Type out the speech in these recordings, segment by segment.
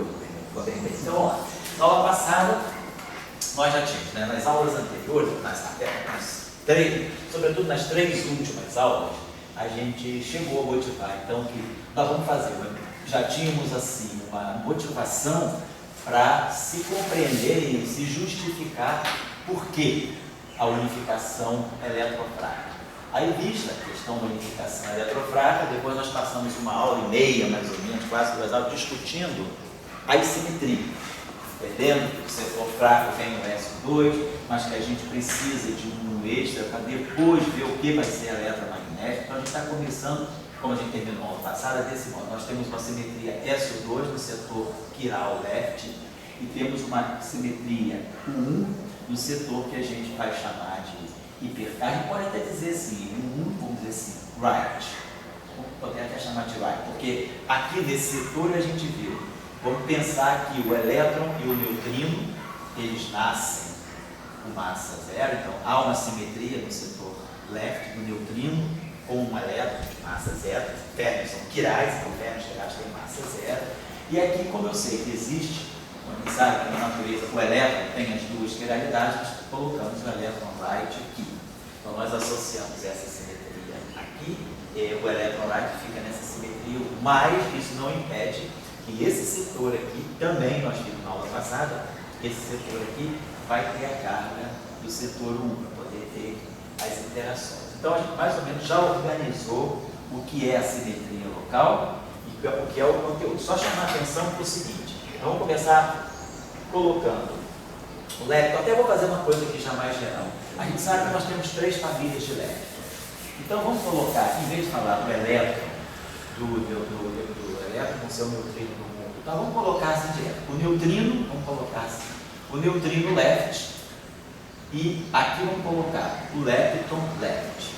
copiou, ficou bem bem. Então, ó, na aula passada, nós já tínhamos, né, nas aulas anteriores, sobretudo nas 3 últimas aulas, a gente chegou a motivar, então, que nós vamos fazer, já tínhamos assim uma motivação para se compreender e se justificar por que a unificação eletrofrágil. Aí, vista a questão da unificação eletrofrágil, depois nós passamos uma aula e meia, mais ou menos, quase 2 aulas, discutindo a simetria, entendendo que o setor fraco vem no S2, mas que a gente precisa de um extra para depois ver o que vai ser a eletromagnética. Então, a gente está começando, como a gente terminou a aula passada, desse modo. Nós temos uma simetria S2 no setor quiral left e temos uma simetria U1 no setor que a gente vai chamar de hipercarga. Pode até dizer assim, U1, vamos dizer assim, right. Pode até chamar de right, porque aqui nesse setor a gente viu. Vamos pensar que o elétron e o neutrino, eles nascem com massa zero, então há uma simetria no setor left do neutrino com um elétron de massa zero. Férmions são quirais, então férmions quirais têm massa zero. E aqui, como eu sei que existe, a gente sabe que na natureza o elétron tem as 2 quiralidades, nós colocamos o elétron right aqui. Então nós associamos essa simetria aqui, e o elétron right fica nessa simetria, mas isso não impede que esse setor aqui, também nós vimos na aula passada, esse setor aqui vai ter a carga do setor 1 para poder ter as interações. Então a gente mais ou menos já organizou o que é a simetria local e o que é o conteúdo. Só chamar a atenção para o seguinte, vamos começar colocando o lepton. Até vou fazer uma coisa aqui já mais geral. A gente sabe que nós temos 3 famílias de lepton. Então vamos colocar, em vez de falar do elétron, do elétron com seu neutrino no mundo, então vamos colocar assim direto. O neutrino, vamos colocar assim, o neutrino left, e aqui vamos colocar o lepton left,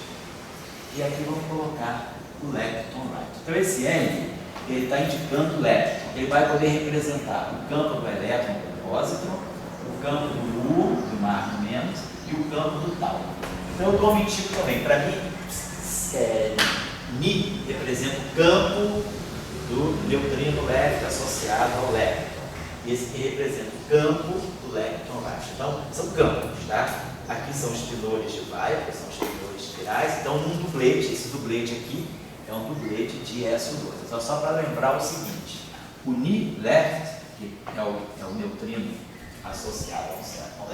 e aqui vamos colocar o lepton right. Então esse L, ele está indicando o lepton, ele vai poder representar o campo do elétron com o positron, o campo do U, do mar no menos, e o campo do tau. Então eu estou omitindo também, para mim, Ni representa o campo do neutrino left associado ao lepton. Esse aqui representa o campo do lepton right. Então, são campos, tá? Aqui são os pilores de Weyl, que são os pilores espirais. Então, um dublete, esse dublete aqui é um dublete de SO2. Então, só para lembrar o seguinte, o Ni left, que é o neutrino associado ao certo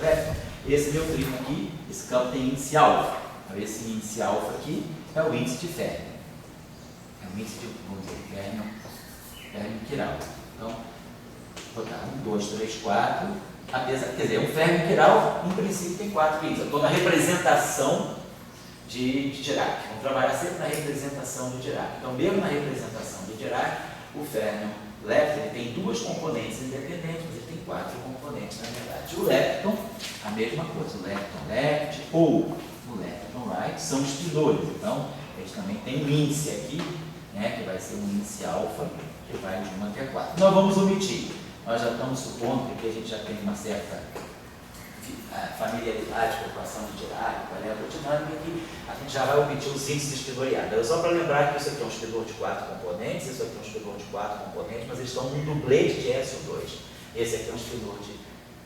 lepton, esse neutrino aqui, esse campo tem índice alfa. Então, esse índice alfa aqui é o índice de férmio. É o índice de, vamos dizer, férmio quiral. Então, vou botar 1, 2, 3, 4. Quer dizer, um férmio quiral, em princípio, tem 4 índices. Eu estou na representação de Dirac. Vamos trabalhar sempre na representação de Dirac. Então, mesmo na representação de Dirac, o férmio left ele tem 2 componentes independentes, mas ele tem 4 componentes, na verdade. O lepton, a mesma coisa. O lepton left ou o lepton right são os pilores. Então, eles também têm um índice aqui, né, que vai ser um índice alfa, que vai de 1 até 4. Nós vamos omitir. Nós já estamos supondo que aqui a gente já tem uma certa familiaridade com a equação de Dirac, com a eletrodinâmica, que a gente já vai omitir os índices piloriados. Só para lembrar que isso aqui é um espelor de 4 componentes, isso aqui é um espelor de 4 componentes, mas eles estão num dublete de SO2. Esse aqui é um espelor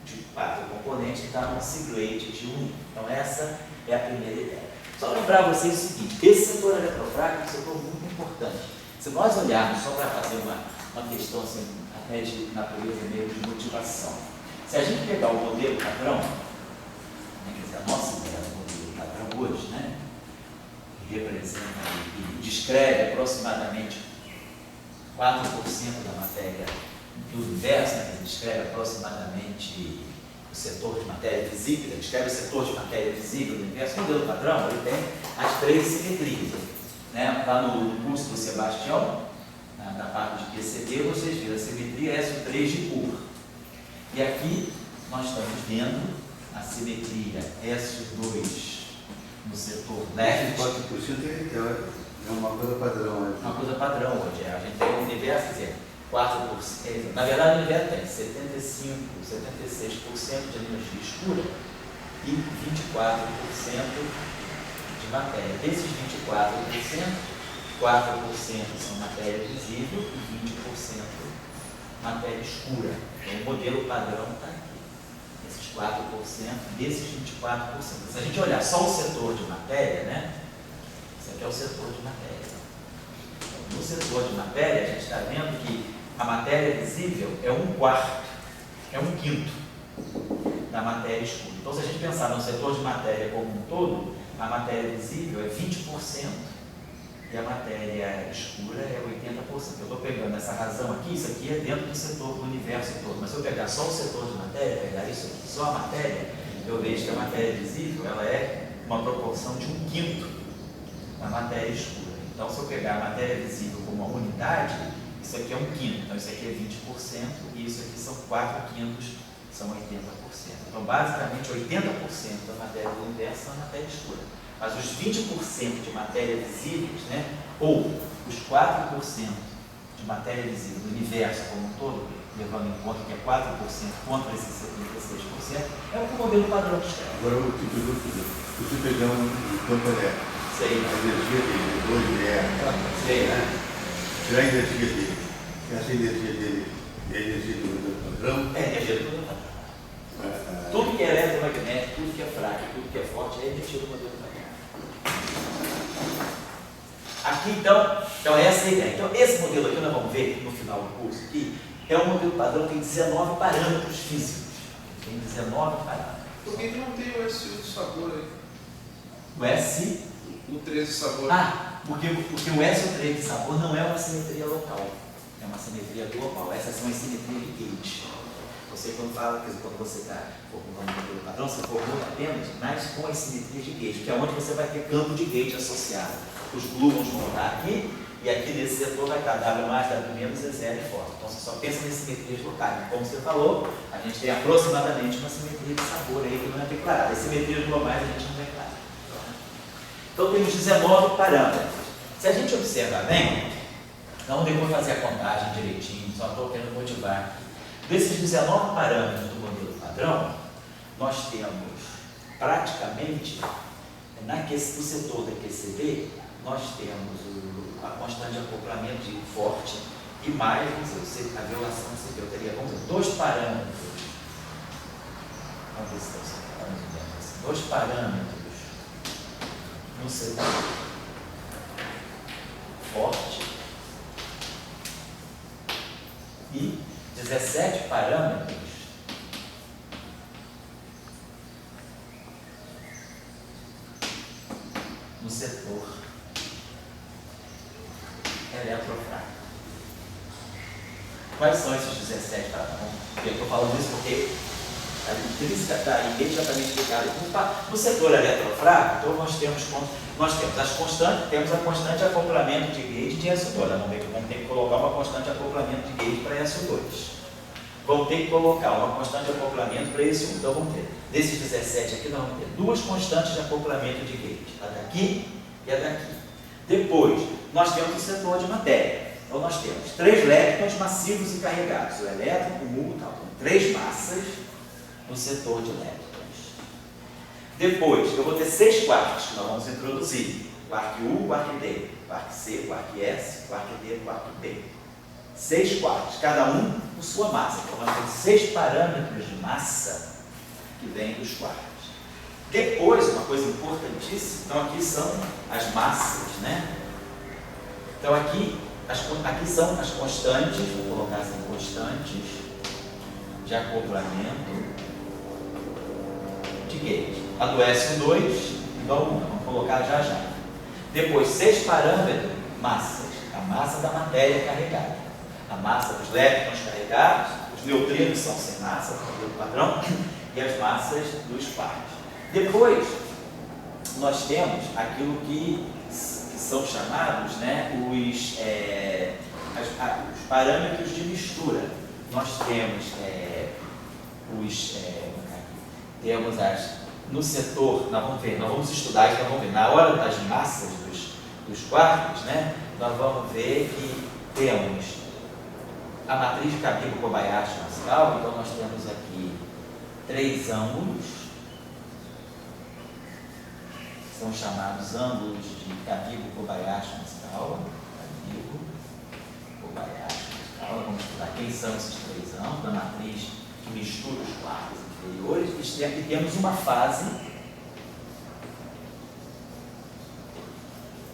de 4 componentes que está num siglete de 1. Então essa é a primeira ideia. Só lembrar vocês o seguinte, esse setor eletrofrágil é um setor muito importante. Se nós olharmos, só para fazer uma questão assim, até de natureza meio de motivação, se a gente pegar o modelo padrão, quer dizer, a nossa ideia do modelo padrão hoje, né, que representa e descreve aproximadamente 4% da matéria do universo, né, que descreve aproximadamente o setor de matéria visível, ele descreve o setor de matéria visível do universo. O modelo padrão ele tem as 3 simetrias. Né? Lá no curso do Sebastião, na parte de QCD, vocês viram a simetria SO3 de Bohr. E aqui nós estamos vendo a simetria SO2 no setor left. 4% é uma coisa padrão hoje. Uma coisa padrão hoje. A gente tem o universo, quer dizer, 4%. Na verdade, o universo tem 75%, 76% de energia escura e 24% de matéria. Desses 24%, 4% são matéria visível e 20% matéria escura. Então, o modelo padrão está aqui. Esses 4%, desses 24%. Se a gente olhar só o setor de matéria, né? Esse aqui é o setor de matéria. No setor de matéria, a gente está vendo que a matéria visível é 1/4, é 1/5 da matéria escura. Então, se a gente pensar no setor de matéria como um todo, a matéria visível é 20% e a matéria escura é 80%. Eu estou pegando essa razão aqui, isso aqui é dentro do setor do universo todo, mas se eu pegar só o setor de matéria, pegar isso aqui, só a matéria, eu vejo que a matéria visível ela é uma proporção de 1/5 da matéria escura. Então, se eu pegar a matéria visível como uma unidade, isso aqui é 1/5, então isso aqui é 20% e isso aqui são 4/5, são 80%. Então, basicamente, 80% da matéria do universo é a matéria escura. Mas os 20% de matéria visíveis, né, ou os 4% de matéria visível do universo como um todo, levando em conta que é 4% contra esses 76%, é o que o modelo padrão descreve. Agora eu te pergunto, você pegando o campo elétrico, Sei. a energia dele, 2 Sei, né? Tirar a energia dele, essa energia dele é a energia do modelo padrão? É energia do modelo padrão. Tudo que é eletromagnético, tudo que é fraco, tudo que é forte é energia do modelo padrão. Aqui, então essa é a ideia. Então, esse modelo aqui, nós vamos ver no final do curso aqui, é um modelo padrão, tem 19 parâmetros físicos. Tem 19 parâmetros. Por que não tem o SU do sabor aí? O S... O 13 sabor. Porque o S ou 13 de sabor não é uma simetria local, é uma simetria global. Essas são as simetrias de Gauge. Você, quando você está formulando um modelo padrão, você formula apenas com as simetrias de Gauge, que é onde você vai ter campo de Gauge associado. Os gluons vão estar aqui, e aqui nesse setor vai estar W+, W- e zero e forte. Então, você só pensa nas simetrias locais. Como você falou, a gente tem aproximadamente uma simetria de sabor aí que não é declarada. As simetrias globais a gente não declara. Então, temos 19 parâmetros. Se a gente observar bem, então depois fazer a contagem direitinho, só estou querendo motivar. Desses 19 parâmetros do modelo padrão, nós temos praticamente, no setor da QCD, nós temos a constante de acoplamento de forte e mais, a violação CP. Eu teria, vamos dizer, 2 parâmetros. Vamos ver se estão separando assim. 2 parâmetros no setor forte e 17 parâmetros no setor eletrofrágil. Quais são esses 17 parâmetros? Eu estou falando isso porque a intrínseca está imediatamente ligada. No setor eletrofrágil, então nós temos as constantes, temos a constante de acoplamento de Gauge de SO2. Vamos ter que colocar uma constante de acoplamento de Gauge para SO2. Vamos ter que colocar uma constante de acoplamento para esse 1. Então vamos ter, desses 17 aqui, nós vamos ter 2 constantes de acoplamento de Gauge, a daqui e a daqui. Depois, nós temos o setor de matéria. Então nós temos 3 leptons massivos e carregados, o elétron, o mu e tal. Então, 3 massas no setor de leptons. Depois, eu vou ter 6 quarks que nós vamos introduzir. Quark U, quark D, quark C, quark S, quark D, quark B. 6 quarks, cada um com sua massa. Então, nós temos 6 parâmetros de massa que vêm dos quarks. Depois, uma coisa importantíssima, então aqui são as massas, né? Então aqui são as constantes, vou colocar assim, constantes de acoplamento de Gauge. A do SO2 igual a 1, vamos colocar já. Depois, 6 parâmetros, massas. A massa da matéria carregada. A massa dos leptons carregados, os neutrinos são sem massa, no padrão, e as massas dos quarks. Depois, nós temos aquilo que são chamados, né, os parâmetros de mistura. Nós temos no setor, nós vamos estudar isso, nós vamos ver, na hora das massas dos quarks, né, nós vamos ver que temos a matriz de Kabiko-Kobayashi-Maskal. Então nós temos aqui 3 ângulos, são chamados ângulos de Kabiko-Kobayashi-Maskal. Kabiko-Kobayashi-Maskal, vamos estudar quem são esses três ângulos da matriz que mistura os quartos inferiores, e temos uma fase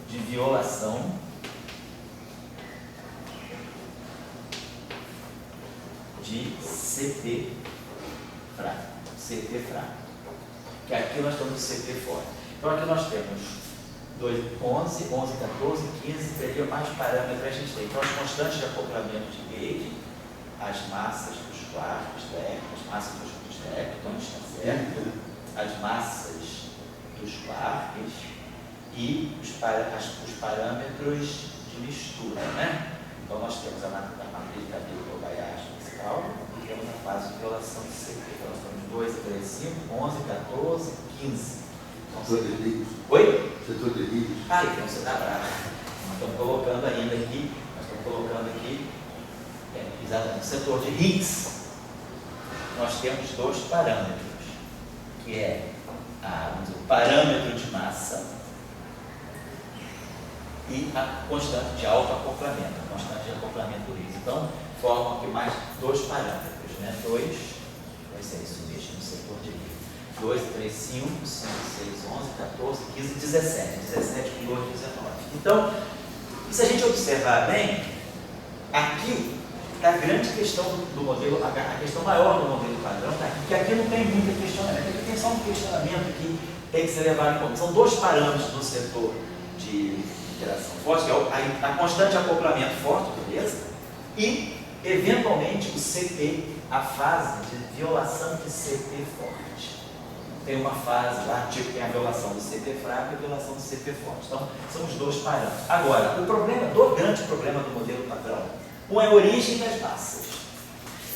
de violação de CP fraco, que aqui nós temos CP forte. Então aqui nós temos 11, 14, 15, teria mais parâmetros a gente tem. Então as constantes de acoplamento de Gauge, as massas dos quartos térmicos, as massas dos grupos térmicos, está certo? As massas dos quartos e os parâmetros de mistura, né? Então nós temos a matriz de Cabilo-Kobayashi principal e temos a fase de violação de CP. Então nós temos 2, 3, 5, 11, 14, 15. Setor de Higgs. Oi? Setor de Higgs. Ah, então você está bravo. Nós estamos colocando ainda aqui, exatamente, no setor de Higgs, nós temos dois parâmetros, que é o parâmetro de massa e a constante de autoacoplamento, a constante de acoplamento do Higgs. Então, formam aqui mais dois parâmetros, né? Vai ser isso mesmo, no setor de Higgs. 2, 3, 5, 5, 6, 11, 14, 15, 17. 17 com 2, 19. Então, se a gente observar bem, aqui está a grande questão do modelo, a questão maior do modelo padrão está aqui, que aqui não tem muito questionamento, aqui tem só um questionamento que tem que ser levado em conta. São dois parâmetros no setor de interação forte, que é a constante de acoplamento forte, beleza? E, eventualmente, o CP, a fase de violação de CP forte. Tem uma fase lá, tipo, tem a violação do CP fraco e a violação do CP forte. Então, são os dois parâmetros. Agora, o grande problema do modelo padrão, um é a origem das massas.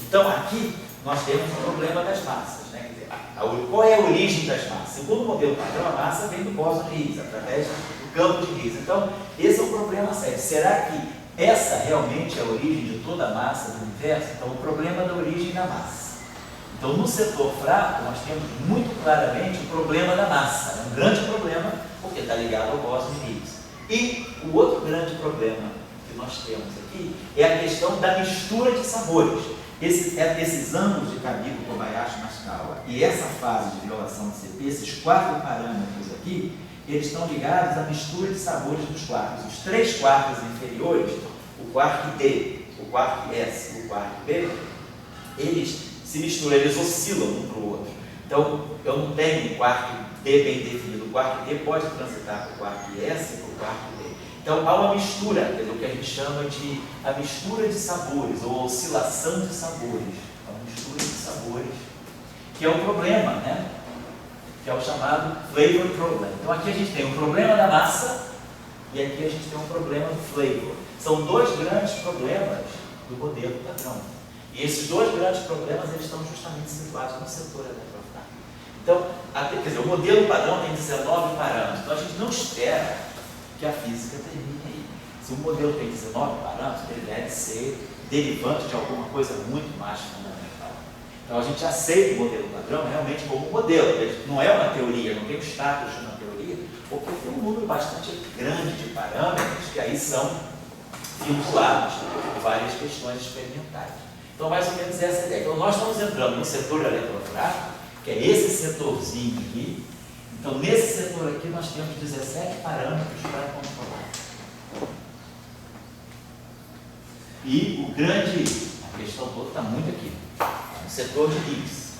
Então, aqui, nós temos o problema das massas, né? Quer dizer, qual é a origem das massas? Segundo o modelo padrão, a massa vem do bóson de Higgs, através do campo de Higgs. Então, esse é o problema sério. Será que essa realmente é a origem de toda a massa do universo? Então, o problema da origem da massa. Então, no setor fraco, nós temos muito claramente o problema da massa. É um grande problema, porque está ligado ao bóson de Higgs. E o outro grande problema que nós temos aqui é a questão da mistura de sabores. Esses ângulos de Cabilo, Kobayashi, Mashikawa e essa fase de violação de CP, esses quatro parâmetros aqui, eles estão ligados à mistura de sabores dos quartos. Os três quartos inferiores, o quarto D, o quarto S e o quarto B, eles se misturam, eles oscilam um para o outro. Então, eu não tenho um quarto D bem definido. O quarto D pode transitar para o quarto S e para o quarto D. Então, há uma mistura, quer dizer, o que a gente chama de a mistura de sabores, ou oscilação de sabores. A mistura de sabores, que é o problema, né? Que é o chamado flavor problem. Então, aqui a gente tem o problema da massa e aqui a gente tem um problema do flavor. São dois grandes problemas do modelo padrão. E esses dois grandes problemas, eles estão justamente situados no setor eletrofrágil. Então, quer dizer, o modelo padrão tem 19 parâmetros. Então, a gente não espera que a física termine aí. Se o modelo tem 19 parâmetros, ele deve ser derivante de alguma coisa muito mais fundamental. Então, a gente aceita o modelo padrão realmente como um modelo. Ele não é uma teoria, não tem o status de uma teoria, porque tem um número bastante grande de parâmetros que aí são vinculados por várias questões experimentais. Então, mais ou menos essa é a ideia. Então, nós estamos entrando no setor eletrofrágil, que é esse setorzinho aqui. Então, nesse setor aqui, nós temos 17 parâmetros para controlar. E a questão toda está muito aqui, no setor de Higgs.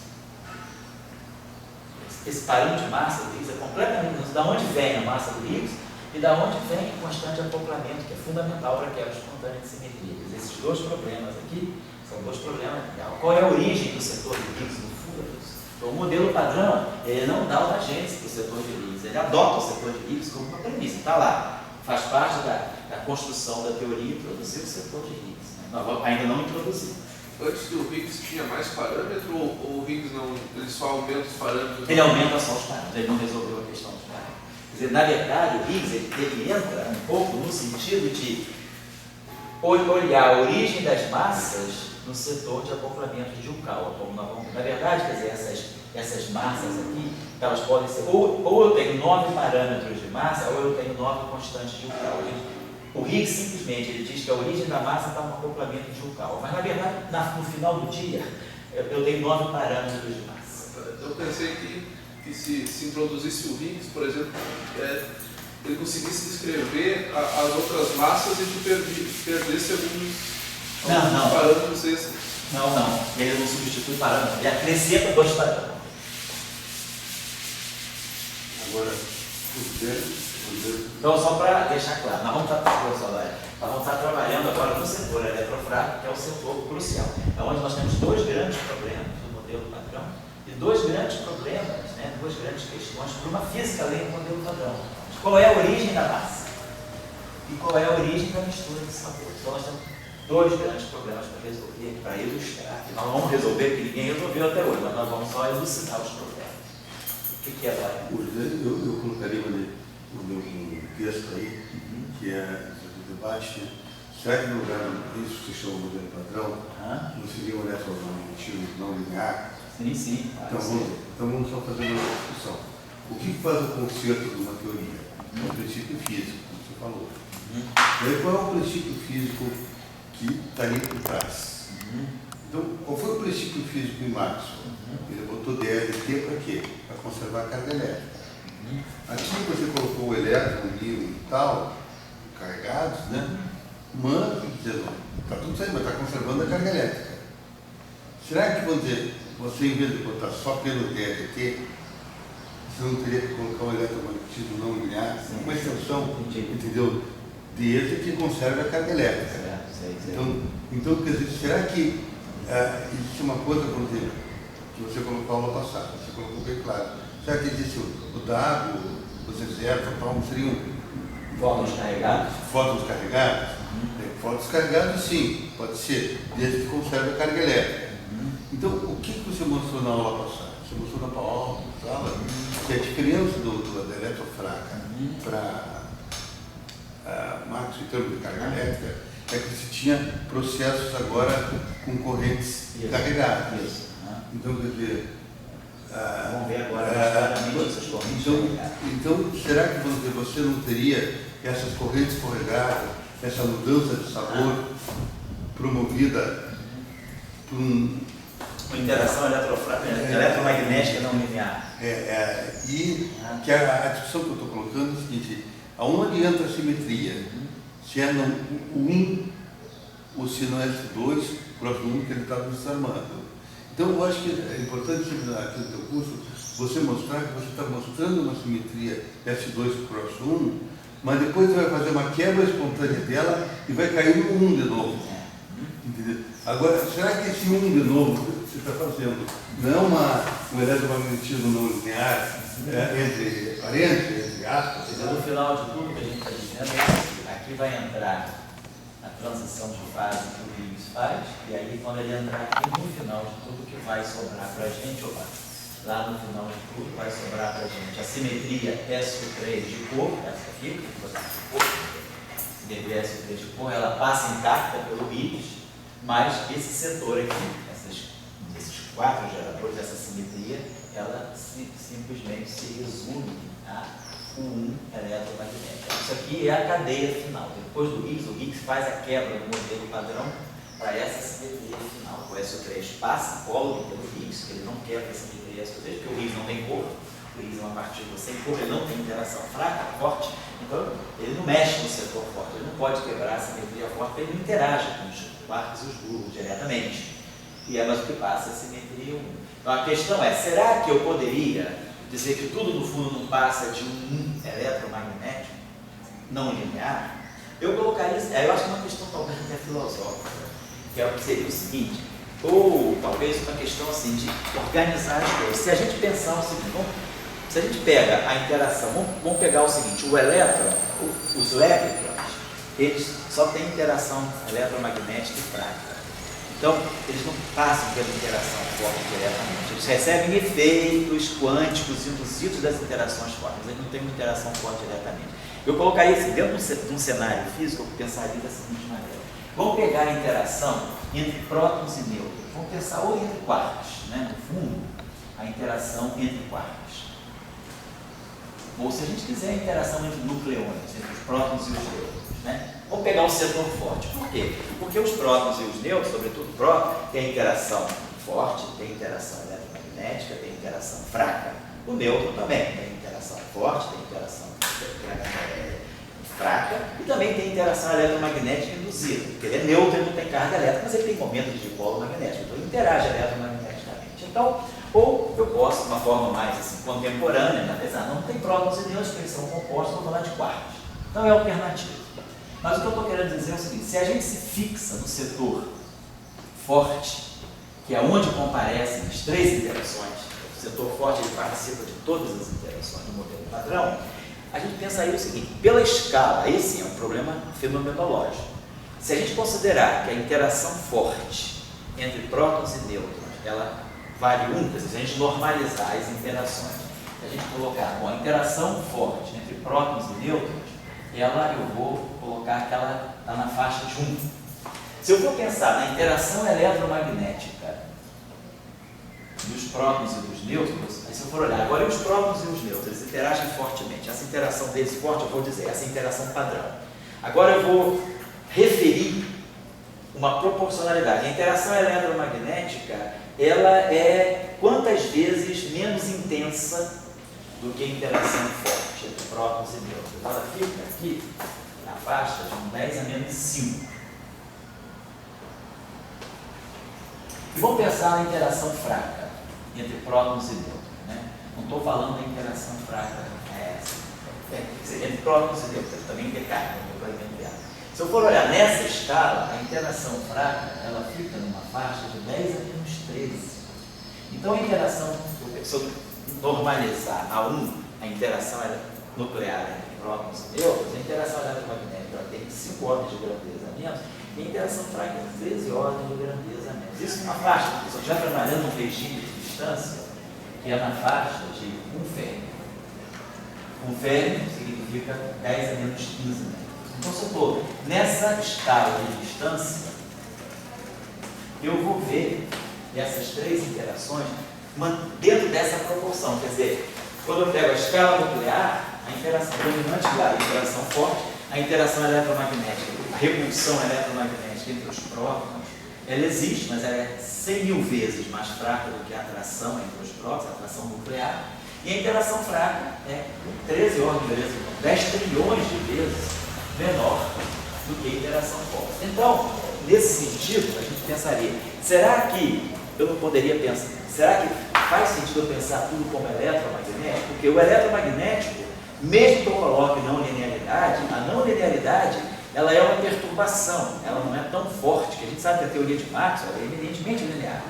Esse parâmetro de massa do Higgs é completamente... Da onde vem a massa do Higgs e da onde vem o constante de acoplamento, que é fundamental para quebra espontânea de simetria. Esses dois problemas aqui são dois problemas. Qual é a origem do setor de Higgs no fundo? Então, o modelo padrão, ele não dá uma agência para o setor de Higgs, ele adota o setor de Higgs como uma premissa. Está lá, faz parte da construção da teoria, introduzir o setor de Higgs. Né? Nós ainda não introduzimos. Antes do Higgs tinha mais parâmetro ou o Higgs não, ele só aumenta os parâmetros? Ele aumenta só os parâmetros, ele não resolveu a questão dos parâmetros. Quer dizer, na verdade, o Higgs ele entra um pouco no sentido de olhar a origem das massas no setor de acoplamento de Yukawa. Na verdade, quer dizer, essas massas aqui, elas podem ser, ou eu tenho 9 parâmetros de massa, ou eu tenho 9 constantes de Yukawa. O Higgs simplesmente ele diz que a origem da massa está no acoplamento de um cálculo, mas na verdade no final do dia eu dei 9 parâmetros de massa. Eu pensei que se introduzisse o Higgs, por exemplo, ele conseguisse descrever as outras massas e perdesse alguns parâmetros extras. Não, ele não substitui parâmetros, ele acrescenta 2 parâmetros. Agora, os dedos. Então, só para deixar claro, nós vamos estar trabalhando agora no setor eletrofrágico, que é o setor crucial. É onde nós temos 2 grandes problemas do modelo padrão e 2 grandes problemas, né, 2 grandes questões para uma física além do modelo padrão. Qual é a origem da massa? E qual é a origem da mistura de sabores? Então, nós temos 2 grandes problemas para resolver, para ilustrar. Nós vamos resolver, que ninguém resolveu até hoje, mas nós vamos só elucidar os problemas. O que é, Laia? Eu colocaria um texto aí, que é do debate. Será que no lugar disso que se chama modelo padrão, não seria um eletromagnetismo não linear? Sim. Então vamos só fazer uma discussão. O que faz o conceito de uma teoria? É o princípio físico, como você falou. E aí, qual é o princípio físico que está ali por trás? Então, qual foi o princípio físico em Maxwell? Ele botou DLT para quê? Para conservar a carga elétrica. Aqui você colocou o elétron, o íon e tal, carregados, né? Mas, está tudo certo, mas está conservando a carga elétrica. Será que, você em vez de botar só pelo DLT, você não teria que colocar um eletromagnetismo não linear, uma extensão, entendeu? Desse que conserva a carga elétrica. Então, quer dizer, será que existe uma coisa, por exemplo, que você colocou aula passada, você colocou bem claro. Será que existe o W, os reservas, seriam fótons carregados? Fótons carregados? Fótons carregados, sim, pode ser, desde que conserve a carga elétrica. Então, o que você mostrou na aula passada? Você mostrou na aula passada que a diferença da eletrofraca para Maxwell em termos de carga elétrica é que você tinha processos agora com correntes carregadas. Então, quer dizer, vamos ver agora claramente essas correntes carregadas. Então, será que você não teria essas correntes carregadas, essa mudança de sabor promovida por uma interação eletromagnética não linear? E que a discussão que eu estou colocando é a seguinte: aonde entra a simetria? Se é no 1 ou se no S2 próximo 1 que ele está desarmando. Então, eu acho que é importante aqui no teu curso você mostrar que você está mostrando uma simetria S2 cross 1, mas depois você vai fazer uma quebra espontânea dela e vai cair no 1 de novo. Entendeu? Agora, será que esse 1 de novo que você está fazendo não é um eletromagnetismo não linear entre parênteses, entre aspas? No final de tudo que a gente está dizendo é que aqui vai entrar a transição de fase que o Higgs faz, e aí quando ele entrar aqui no final de tudo, o que vai sobrar para a gente, lá no final de tudo, vai sobrar para a gente a simetria SO3 de cor, essa aqui, simetria SO3 de cor, ela passa intacta pelo Higgs, mas esse setor aqui, esses 4 geradores, essa simetria, ela simplesmente se resume a um eletromagnético. Isso aqui é a cadeia final. Depois do Higgs, o Higgs faz a quebra do modelo padrão para essa simetria final. O SO3 passa incólume pelo Higgs, que ele não quebra a simetria SO3, porque o Higgs não tem cor. O Higgs é uma partícula sem cor, ele não tem interação fraca, forte, então ele não mexe no setor forte, ele não pode quebrar a simetria forte, porque ele não interage com os quarks e os gluons diretamente. E é mais o que passa a simetria 1. Então a questão é, será que eu poderia dizer que tudo no fundo não passa de um eletromagnético não linear? Eu colocaria isso, eu acho que é uma questão talvez até filosófica, que seria o seguinte, ou talvez uma questão assim de organizar as coisas. Se a gente pensar o seguinte, se a gente pega a interação, vamos pegar o seguinte, o elétron, os leptons, eles só têm interação eletromagnética e fraca. Então, eles não passam pela interação forte diretamente. Eles recebem efeitos quânticos induzidos das interações fortes, mas eles não têm uma interação forte diretamente. Eu colocaria isso dentro de um cenário físico, eu pensaria da seguinte maneira. Vamos pegar a interação entre prótons e nêutrons. Vamos pensar ou entre quarks, né? No fundo, a interação entre quarks. Ou se a gente quiser a interação entre nucleônios, entre os prótons e os nêutrons, né? Vamos pegar um setor forte. Por quê? Porque os prótons e os nêutrons, sobretudo o próton, tem interação forte, tem interação eletromagnética, tem interação fraca. O nêutron também tem interação forte, tem interação fraca e também tem interação eletromagnética induzida, porque ele é neutro, ele não tem carga elétrica, mas ele tem momentos de dipolo magnético, então ele interage eletromagneticamente. Então, ou eu posso, de uma forma mais assim, contemporânea, apesar não tem prótons e nêutrons, porque eles são compostos, vou falar de quartos. Então é alternativo. Mas o que eu estou querendo dizer é o seguinte: se a gente se fixa no setor forte, que é onde comparecem as três interações, o setor forte ele participa de todas as interações do modelo padrão, a gente pensaria o seguinte: pela escala, aí sim é um problema fenomenológico. Se a gente considerar que a interação forte entre prótons e nêutrons, ela vale 1, quer dizer, se a gente normalizar as interações, se a gente colocar a interação forte entre prótons e nêutrons, eu vou colocar que ela está na faixa de 1. Se eu for pensar na interação eletromagnética dos prótons e dos nêutrons, aí se eu for olhar, agora os prótons e os nêutrons, eles interagem fortemente, essa interação deles forte, eu vou dizer, essa interação padrão. Agora eu vou referir uma proporcionalidade. A interação eletromagnética, ela é quantas vezes menos intensa do que a interação forte entre prótons e nêutrons. Ela fica aqui na faixa de 10 a menos 5. E vamos pensar na interação fraca entre prótons e nêutrons. Né? Não estou falando da interação fraca entre prótons e nêutrons, também decai, se eu for olhar nessa escala, a interação fraca, ela fica numa faixa de 10 a menos 13. Então a interação, se eu normalizar a 1, a interação nuclear entre prótons e nêutrons, a interação eletromagnética ela tem 5 ordens de grandeza a menos, e a interação fraca tem 13 ordens de grandeza a menos. Isso numa faixa, já trabalhando um regime de distância, que é na faixa de 1 férmio. 1 férmio significa 10 a menos 15 metros. Então, se eu estou nessa escala de distância, eu vou ver essas três interações dentro dessa proporção. Quer dizer, quando eu pego a escala nuclear, a interação dominante, claro, a interação forte, a interação eletromagnética, a repulsão eletromagnética entre os prótons, ela existe, mas ela é 100 mil vezes mais fraca do que a atração entre os prótons, a atração nuclear, e a interação fraca é 13 ordens de vezes, 10 trilhões de vezes menor do que a interação forte. Então, nesse sentido, a gente pensaria, será que eu não poderia pensar, será que faz sentido eu pensar tudo como eletromagnético? Porque o eletromagnético, mesmo que eu coloque não linearidade, a não linearidade, ela é uma perturbação, ela não é tão forte, que a gente sabe que a teoria de Maxwell é eminentemente linear.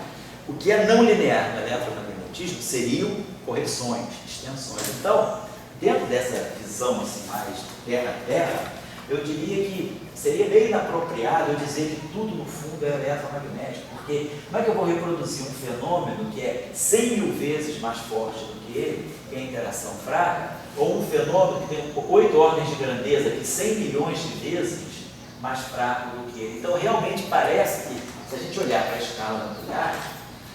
O que é não linear no eletromagnetismo seriam correções, extensões. Então, dentro dessa visão assim, mais terra a terra, eu diria que seria meio inapropriado eu dizer que tudo no fundo é eletromagnético, porque como é que eu vou reproduzir um fenômeno que é 100 mil vezes mais forte do que ele, que é a interação fraca, ou um fenômeno que tem 8 ordens de grandeza, que 100 milhões de vezes mais fraco do que ele. Então, realmente parece que, se a gente olhar para a escala nuclear,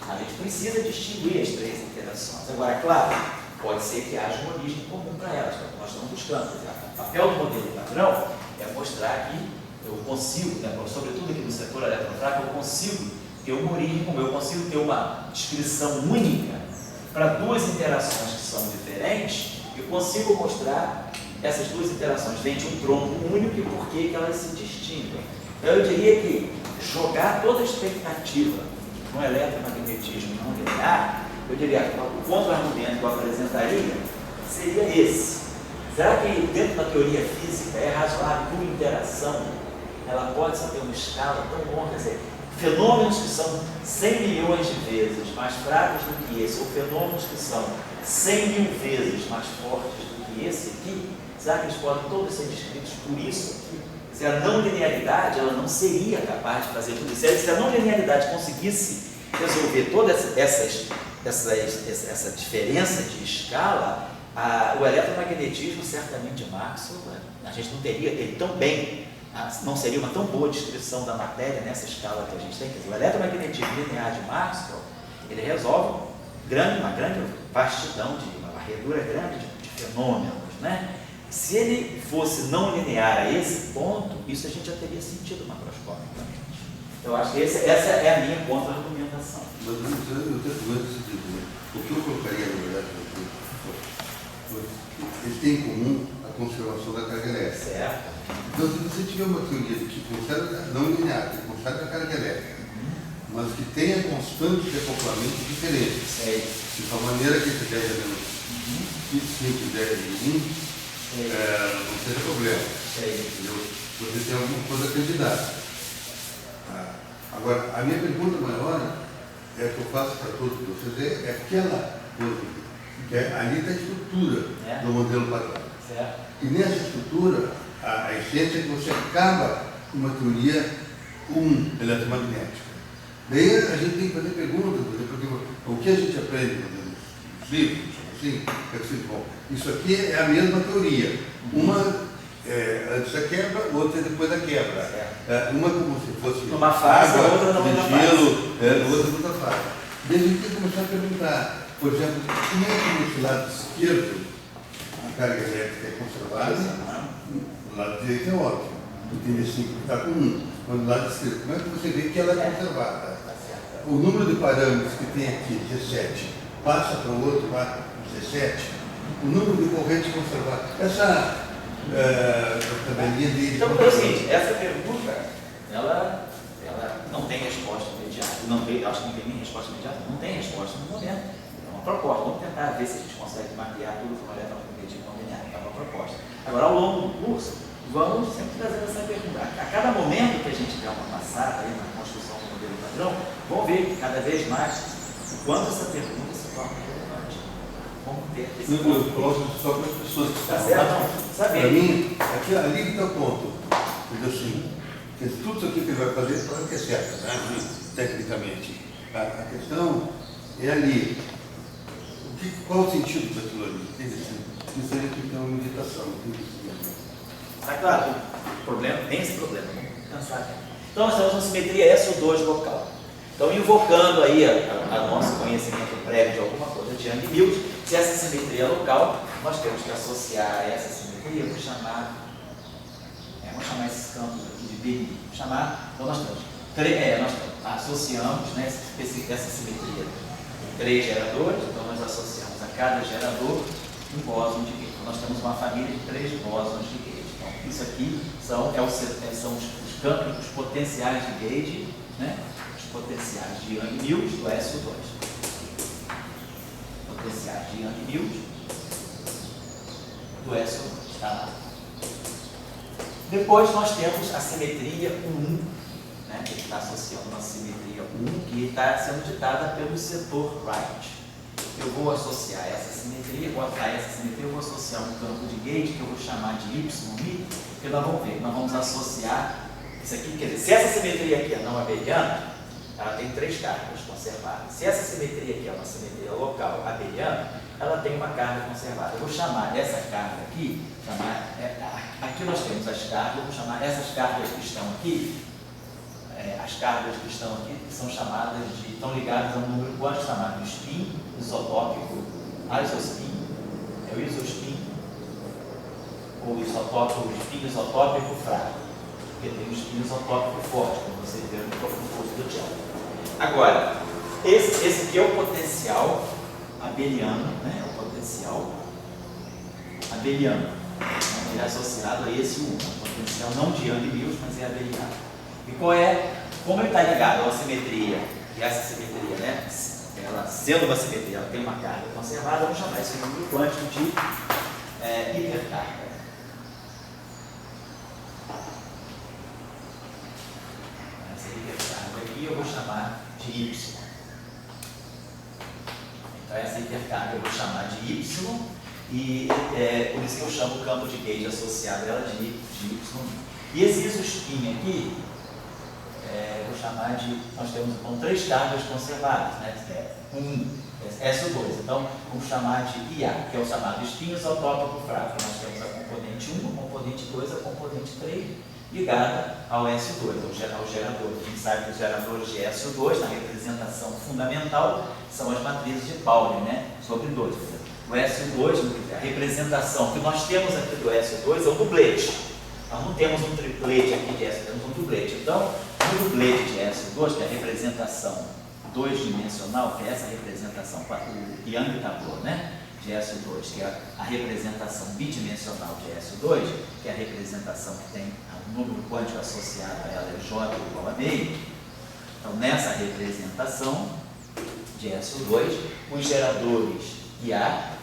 a gente precisa distinguir as três interações. Agora, claro, pode ser que haja uma origem comum para elas, que é o que nós estamos buscando. O papel do modelo padrão é mostrar que eu consigo, né, sobretudo aqui no setor eletrofraco, eu consigo ter uma origem comum, eu consigo ter uma descrição única para duas interações que são diferentes, eu consigo mostrar essas duas interações dentro de um tronco único e por que elas se distinguem. Então, eu diria que jogar toda a expectativa no eletromagnetismo não linear, eu diria que o contra-argumento que eu apresentaria seria esse. Será que dentro da teoria física é razoável que uma interação ela pode só ter uma escala tão longa, quer dizer, fenômenos que são 100 milhões de vezes mais fracos do que esse, ou fenômenos que são 100 mil vezes mais fortes do que esse aqui, será que eles podem todos ser descritos por isso aqui? Se a não linearidade, ela não seria capaz de fazer tudo isso. Se a não linearidade conseguisse resolver toda essa diferença de escala, o eletromagnetismo, certamente de Maxwell, a gente não teria ele tão bem, não seria uma tão boa descrição da matéria nessa escala que a gente tem. Quer dizer, o eletromagnetismo linear de Maxwell, ele resolve uma grande vastidão, uma varredura grande de fenômenos, né? Se ele fosse não linear a esse ponto, isso a gente já teria sentido macroscopicamente. Eu acho que essa é a minha contra-argumentação. Mas eu tenho antes de dizer, o que eu colocaria, na verdade, ele tem em comum a conservação da carga elétrica. Certo. Então, se você tiver uma teoria que conserva, não linear, que conserva a carga elétrica, mas que tenha constante de acoplamento diferente, de tal maneira que esse 10 é menos 5, 10 e 1, não seja problema. Entendeu? Você tem alguma coisa candidata. Agora, a minha pergunta maior que eu faço para todos vocês é aquela coisa, que ali está a estrutura do modelo padrão. Certo. E nessa estrutura, a essência é que você acaba com uma teoria eletromagnética. Daí a gente tem que fazer perguntas, porque o que a gente aprende nos livros, assim, é assim, bom, isso aqui é a mesma teoria. Uma antes da quebra, outra depois da quebra. Uma como se fosse numa fase, água, outra numa de gelo, outra noutra fase. Daí a gente tem que começar a perguntar, por exemplo, como é que nesse lado esquerdo a carga elétrica é conservada, no lado direito é óbvio, porque assim está com 1, mas no lado esquerdo, como é que você vê que ela é conservada? O número de parâmetros que tem aqui, 17, passa para o outro lá, 17, o número de correntes conservadas. Essa tabelinha dele. Então, é o seguinte, essa pergunta, ela não tem resposta imediata. Acho que não tem nem resposta imediata, não tem resposta no momento. É uma proposta. Vamos tentar ver se a gente consegue mapear tudo de uma eletromagnética conveniada. É uma proposta. Agora, ao longo do curso, vamos sempre trazer essa pergunta. A cada momento que a gente der uma passada aí na construção do modelo padrão, vamos ver cada vez mais o quanto essa pergunta se torna relevante. Vamos ter esse ponto. Eu coloco só para as pessoas que Está certo? Saber. Para mim, ali que está o ponto. Porque assim, tudo isso aqui que ele vai fazer pode ter certo, né? Tecnicamente. A questão é ali. Qual o sentido daquilo ali? Isso aí tem que ter uma meditação. Está claro, tem esse problema, vamos pensar aqui. Então nós temos uma simetria SO2 local. Então invocando aí a nosso conhecimento prévio de alguma coisa de Young-Mills, se essa simetria é local, nós temos que associar essa simetria, vamos chamar esses campos aqui de Bernoulli. Então nós associamos, né, essa simetria com 3 geradores, então nós associamos a cada gerador um bóson de gauge. Nós temos uma família de 3 bósons de gauge. Então, isso aqui são os campos, os potenciais de gauge, né? Os potenciais de Young-Mills do SO2. Potenciais de Young-Mills do SO2. Tá lá. Depois nós temos a simetria 1, né? Que está associando uma simetria 1 que está sendo ditada pelo setor Wright. Eu vou associar essa simetria, eu vou associar um campo de gauge que eu vou chamar de YI, porque nós vamos ver, nós vamos associar isso aqui, quer dizer, se essa simetria aqui é não abeliana, ela tem 3 cargas conservadas. Se essa simetria aqui é uma simetria local abeliana, ela tem uma carga conservada. Eu vou chamar essa carga aqui, aqui nós temos as cargas, eu vou chamar essas cargas que estão aqui, as cargas que estão aqui são chamadas estão ligadas a um número quântico chamado spin isotópico, isospin, é o isospin, ou o spin isotópico fraco, porque tem um spin isotópico forte, como você vê no composto do diálogo. Agora, esse aqui é o potencial abeliano, né? É o potencial abeliano, ele é associado a esse 1, o potencial não de Young-Mills, mas é abeliano. E como ele está ligado a uma simetria, e essa simetria, né, ela sendo uma simetria, ela tem uma carga conservada, vamos chamar esse número quântico de hipercarga. Essa hipercarga aqui eu vou chamar de Y. Então essa hipercarga eu vou chamar de Y, e por isso que eu chamo o campo de gauge associado a ela de Y. E esse isospin aqui, vou chamar de, nós temos então 3 cargas conservadas, né? SO2, então vamos chamar de IA, que é o chamado spin isotópico fraco. Nós temos a componente 1, a componente 2, a componente 3 ligada ao SO2, ao gerador. A gente sabe que os geradores de SO2, na representação fundamental, são as matrizes de Pauli, né? Sobre 2. O SO2, a representação que nós temos aqui do SO2 é o dublete. Nós não temos um triplete aqui de SO2, temos um dublete. Então, o dublete de SO2, que é a representação 2-dimensional, que é essa representação, o Young tableau, né? De SO2, que é a representação bidimensional de SO2, que é a representação que tem um número quântico associado a ela, é J igual a meio. Então, nessa representação de SO2, os geradores IA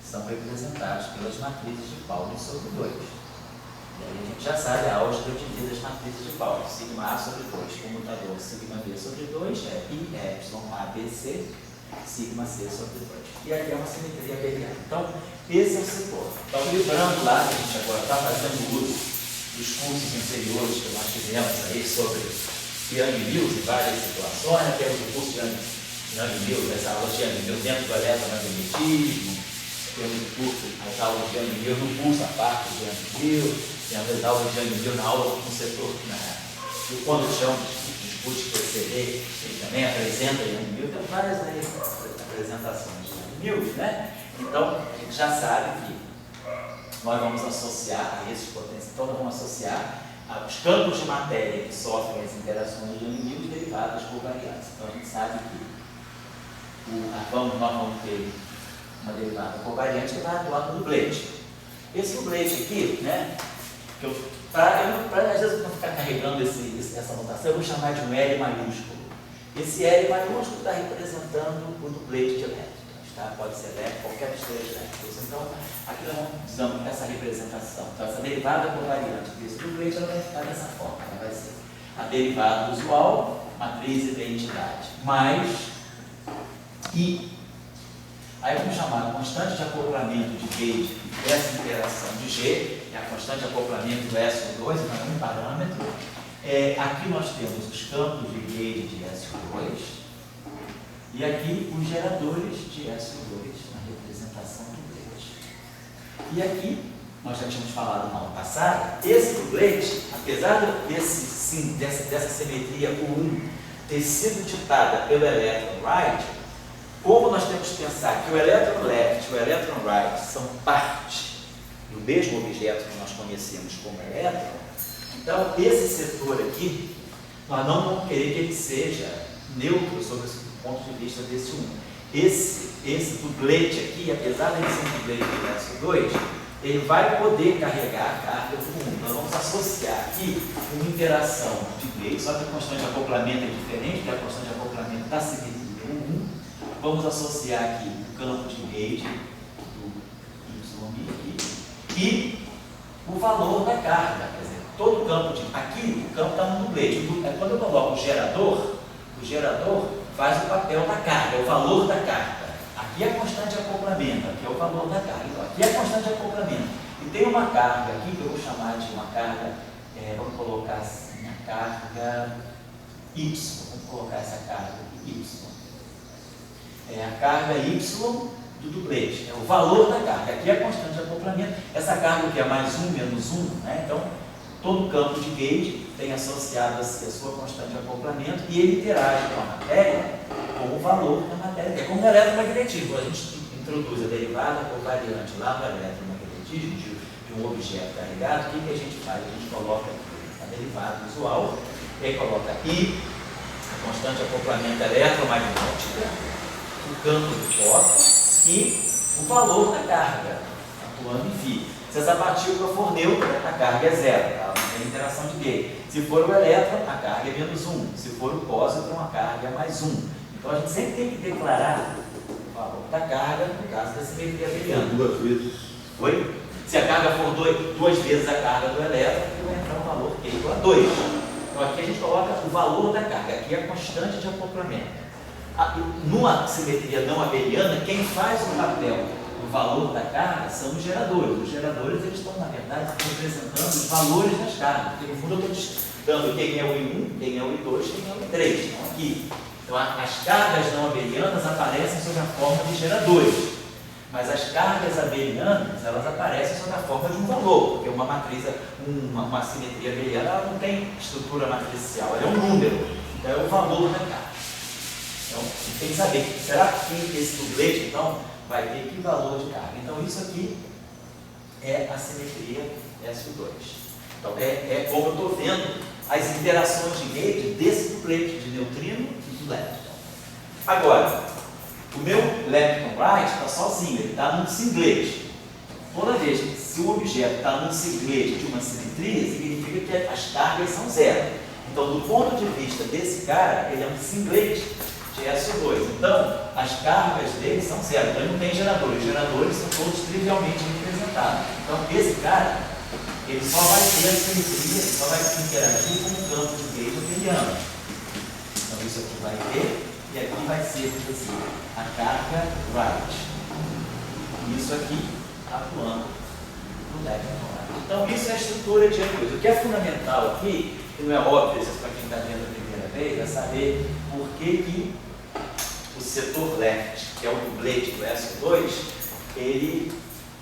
são representados pelas matrizes de Pauli sobre 2. E aí a gente já sabe a álgebra divide as matrizes de Pauli. Sigma A sobre 2, comutador sigma B sobre 2, é I, Y, A, B, C, sigma C sobre 2. E aqui é uma simetria abeliana. Então, esse é o setor. Então, lembrando lá que a gente agora está fazendo uso dos cursos anteriores que nós tivemos aí sobre Young Mills em várias situações, né? Temos o curso de Young Mills, essa aula de Young Mills dentro do eletromagnetismo, temos o curso, as aulas de Young Mills no curso, a parte de Young Mills, temos as aulas de Young Mills na aula no setor, e quando o chão discute PCD, ele também apresenta Young Mills, tem várias aí, apresentações de Young Mills, né? Então, a gente já sabe que nós vamos associar a esses potenciais, então nós vamos associar os campos de matéria que sofrem as interações de Young Mills derivadas por variantes. Então, a gente sabe que nós vamos ter uma derivada covariante que vai atuar no dublete. Esse dublete aqui, né, que às vezes não ficar carregando essa notação, eu vou chamar de um L maiúsculo. Esse L maiúsculo está representando o dublete de elétricas, tá? Pode ser elétrico, qualquer dos três elétricos. Então, aqui nós vamos usando essa representação. Então, essa derivada covariante desse dublete, ela vai ficar dessa forma. Ela vai ser a derivada usual, matriz e identidade, mais I. Aí vamos chamar a constante de acoplamento de gauge dessa interação de G, é a constante de acoplamento do SO2, então é um parâmetro. Aqui nós temos os campos de gauge de SO2 e aqui os geradores de SO2 na representação do dublete. E aqui, nós já tínhamos falado na aula passada, esse dublete, apesar dessa simetria U1 ter sido ditada pelo electron right, como nós temos que pensar que o electron left e o electron right são parte do mesmo objeto que nós conhecemos como elétron, então esse setor aqui, nós não vamos querer que ele seja neutro sob o ponto de vista desse 1. Esse dublete aqui, apesar de ele ser um dublete de S2, ele vai poder carregar a carga do 1. Nós vamos associar aqui uma interação de gauge, só que a constante de acoplamento é diferente, porque a constante de acoplamento da simetria 1. Vamos associar aqui o campo de gauge do Y aqui e o valor da carga. Quer dizer, todo o campo de. Aqui o campo está no dublete. Quando eu coloco o gerador faz o papel da carga, é o valor da carga. Aqui é a constante de acoplamento, aqui é o valor da carga. Então, aqui é a constante de acoplamento. E tem uma carga aqui que eu vou chamar de uma carga, vamos colocar assim, a carga Y. Vamos colocar essa carga aqui, Y. É a carga Y do dublete, é o valor da carga. Aqui é a constante de acoplamento. Essa carga que é mais 1 menos 1, né? Então, todo campo de gauge tem associado a sua constante de acoplamento e ele interage com a matéria com o valor da matéria. É como no eletromagnetismo. A gente introduz a derivada covariante lá no eletromagnetismo de um objeto carregado. O que a gente faz? A gente coloca a derivada usual, e aí coloca I, a constante de acoplamento eletromagnética, o campo do fóton e o valor da carga, atuando em φ. Se essa partícula for neutra, a carga é zero, tá? Não tem interação de gauge. Se for o elétron, a carga é menos 1. Se for o pósitron, a carga é mais 1. Então a gente sempre tem que declarar o valor da carga no caso da simetria abeliana. Duas vezes. Oi? Se a carga for duas vezes a carga do elétron, vai entrar um valor que é igual a 2. Então aqui a gente coloca o valor da carga, aqui é a constante de acoplamento. Numa simetria não abeliana, quem faz o papel do valor da carga são os geradores. Os geradores, eles estão, na verdade, representando os valores das cargas. Porque, no fundo, eu estou dando quem é o I1, quem é o I2, quem é o I3. Então, aqui. Então, as cargas não abelianas aparecem sob a forma de geradores. Mas as cargas abelianas, elas aparecem sob a forma de um valor. Porque uma matriz, uma simetria abeliana, ela não tem estrutura matricial, ela é um número. Então, é o valor da carga. Então, a gente tem que saber, será que esse dublete, então, vai ter que valor de carga. Então isso aqui é a simetria SO2. Então é como eu estou vendo as interações de gate desse duplete de neutrino e de lepton. Agora, o meu lepton right está sozinho, ele está num singlete. Toda vez que se o objeto está num singlete de uma simetria, significa que as cargas são zero. Então, do ponto de vista desse cara, ele é um singlete de SO2. Então, as cargas dele são zero. Então, ele não tem geradores. Os geradores são todos trivialmente representados. Então, esse cara, ele só vai ter a simetria, ele só vai interagir com o campo de gauge abeliano. Então, isso aqui vai ter, e aqui vai ser, assim, a carga right. Isso aqui atuando no lepton right. Então, isso é a estrutura de coisa. O que é fundamental aqui, que não é óbvio, para quem está vendo a primeira vez, é saber por que o setor left, que é o dublete do SO2, ele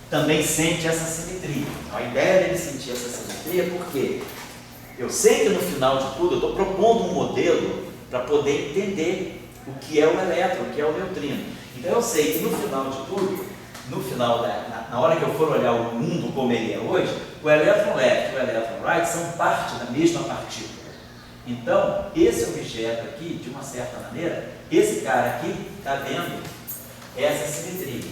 também sente essa simetria. Então, a ideia dele sentir essa simetria é porque eu sei que no final de tudo eu estou propondo um modelo para poder entender o que é o elétron, o que é o neutrino. Então eu sei que no final de tudo, na hora que eu for olhar o mundo como ele é hoje, o elétron left e o elétron right são parte da mesma partícula. Então, esse objeto aqui, de uma certa maneira, esse cara aqui está vendo essa simetria.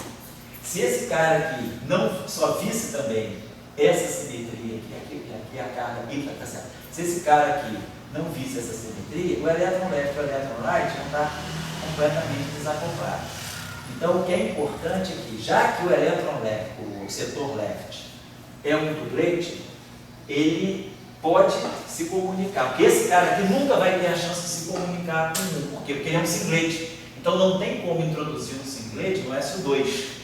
Se esse cara aqui não só visse também essa simetria, aqui é a carga bíblica, tá certo? Se esse cara aqui não visse essa simetria, o elétron left e o elétron right vão estar completamente desacoplados. Então, o que é importante é que, já que o elétron left, o setor left, é um duplete, ele pode se comunicar. Porque esse cara aqui nunca vai ter a chance de se comunicar com um. Por quê? Porque ele é um singlete. Então, não tem como introduzir um singlete no SO2.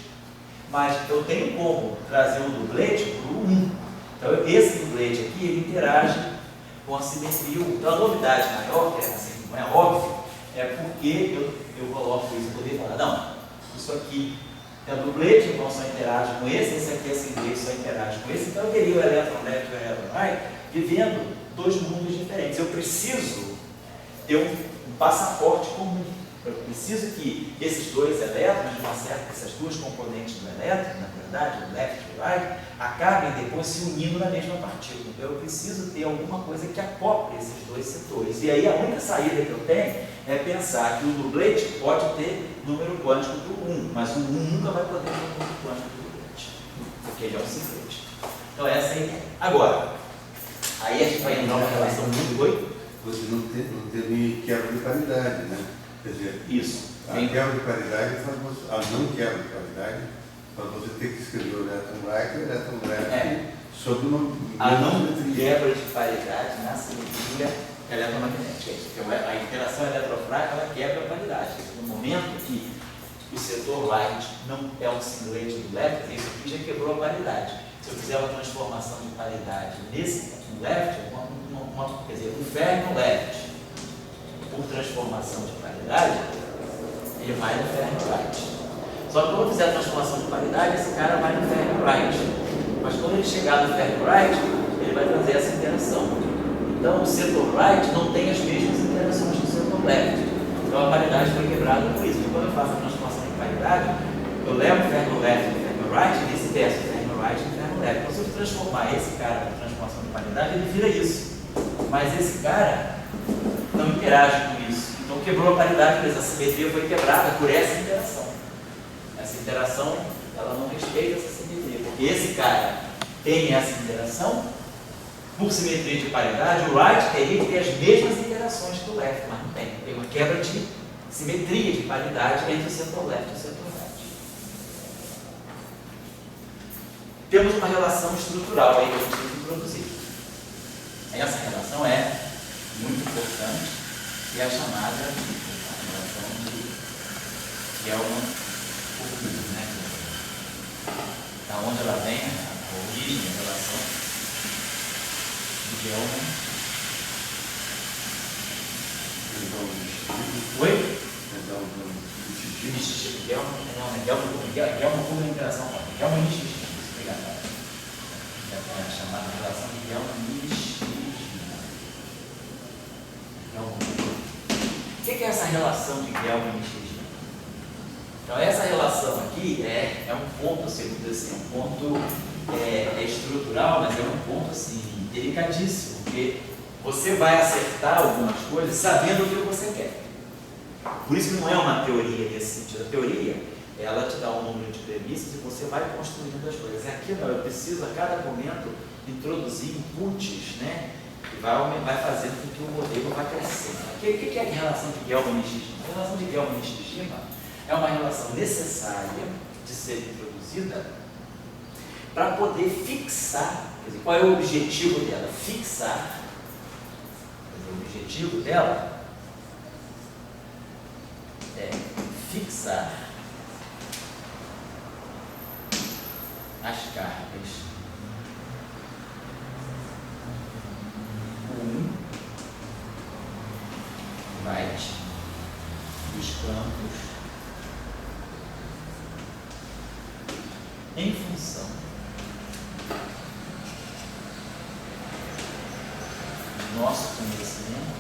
Mas eu tenho como trazer um duplete para o 1. Então, esse duplete aqui, ele interage com a simetria 1. Então, a novidade maior, que é assim, não é óbvio, é porque eu coloco isso, poder falar, não, isso aqui é duplete, então só interage com esse aqui é singlete, só interage com esse. Então, eu teria o elétron left e o elétron right vivendo dois mundos diferentes. Eu preciso ter um passaporte comum. Eu preciso que esses dois elétrons, essas duas componentes do elétron, na verdade, o left e o right, acabem depois se unindo na mesma partícula. Então, eu preciso ter alguma coisa que acople esses dois setores. E aí, a única saída que eu tenho é pensar que o duplete pode ter número quântico do 1, mas o 1 nunca vai poder ter número quântico do duplete, porque ele é um singlete. Então, essa é a ideia. Agora, aí a gente vai entrar numa relação muito doida. Você não teve quebra de paridade, né? Quer dizer, isso. A quebra de paridade faz você, a não quebra de paridade faz você ter que escrever o elétron right e o elétron left sobre uma. A não quebra de paridade na simetria eletromagnética. A interação eletrofrágil, ela quebra a paridade. No momento que o setor light não é um singlete do left, isso aqui já quebrou a paridade. Se eu fizer uma transformação de paridade nesse left, quer dizer, o ferro left, por transformação de paridade, ele vai no ferro right. Só que quando eu fizer a transformação de paridade, esse cara vai no ferro right. Mas quando ele chegar no ferro right, ele vai fazer essa interação. Então, o setor right não tem as mesmas interações que o setor left. Então, a paridade foi quebrada por isso. E quando eu faço a transformação de paridade, eu levo o ferro left e o ferro right e vice-versa, o ferro right e o ferro left. Então, se eu transformar esse cara na transformação de paridade, ele vira isso. Mas esse cara não interage com isso. Então, quebrou a paridade, mas a simetria foi quebrada por essa interação. Essa interação, ela não respeita essa simetria, porque esse cara tem essa interação. Por simetria de paridade, o right teria que ter as mesmas interações que o left, mas não tem. Tem uma quebra de simetria de paridade entre o setor left e o setor right. Temos uma relação estrutural aí que a gente tem que introduzir. Essa relação é muito importante e é chamada relação de Gelman-Hurwitz, né? Da onde ela vem, a origem da relação Gelman. Oi? Gelman como interação com Gelman-Hurwitz. Obrigado. É chamada relação de Gelman-Hurwitz. O que é essa relação de Gelman-Hurwitz? Então essa relação aqui é um ponto, segundo assim, um ponto estrutural, mas é um ponto assim, delicadíssimo, porque você vai acertar algumas coisas sabendo o que você quer. Por isso que não é uma teoria nesse sentido. A teoria, ela te dá um número de premissas e você vai construindo as coisas. Aqui não, eu preciso a cada momento introduzir inputs, né? Que vai fazendo com que o modelo vá crescendo. O que é a relação de Gelman e Shijima? A relação de Gelman e Shijima é uma relação necessária de ser introduzida para poder fixar. Quer dizer, qual é o objetivo dela? Fixar. Quer dizer, o objetivo dela é fixar as cargas right dos campos em função do nosso conhecimento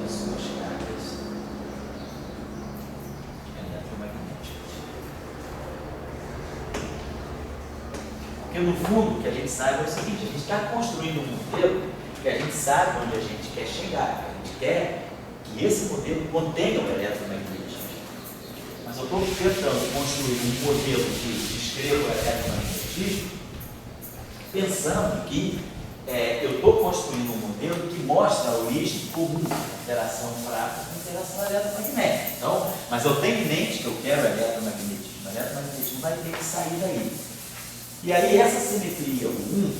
de suas cargas eletromagnéticas. Porque no fundo o que a gente sabe é o seguinte: a gente está construindo um modelo que a gente sabe onde a gente quer chegar, a gente quer que esse modelo contenha o eletromagnetismo. Mas eu estou tentando construir um modelo que descreva o eletromagnetismo pensando que eu estou construindo um modelo que mostra a origem comum da interação fraca com a interação eletromagnética. Então, mas eu tenho em mente que eu quero eletromagnetismo. O eletromagnetismo vai ter que sair daí. E aí essa simetria 1,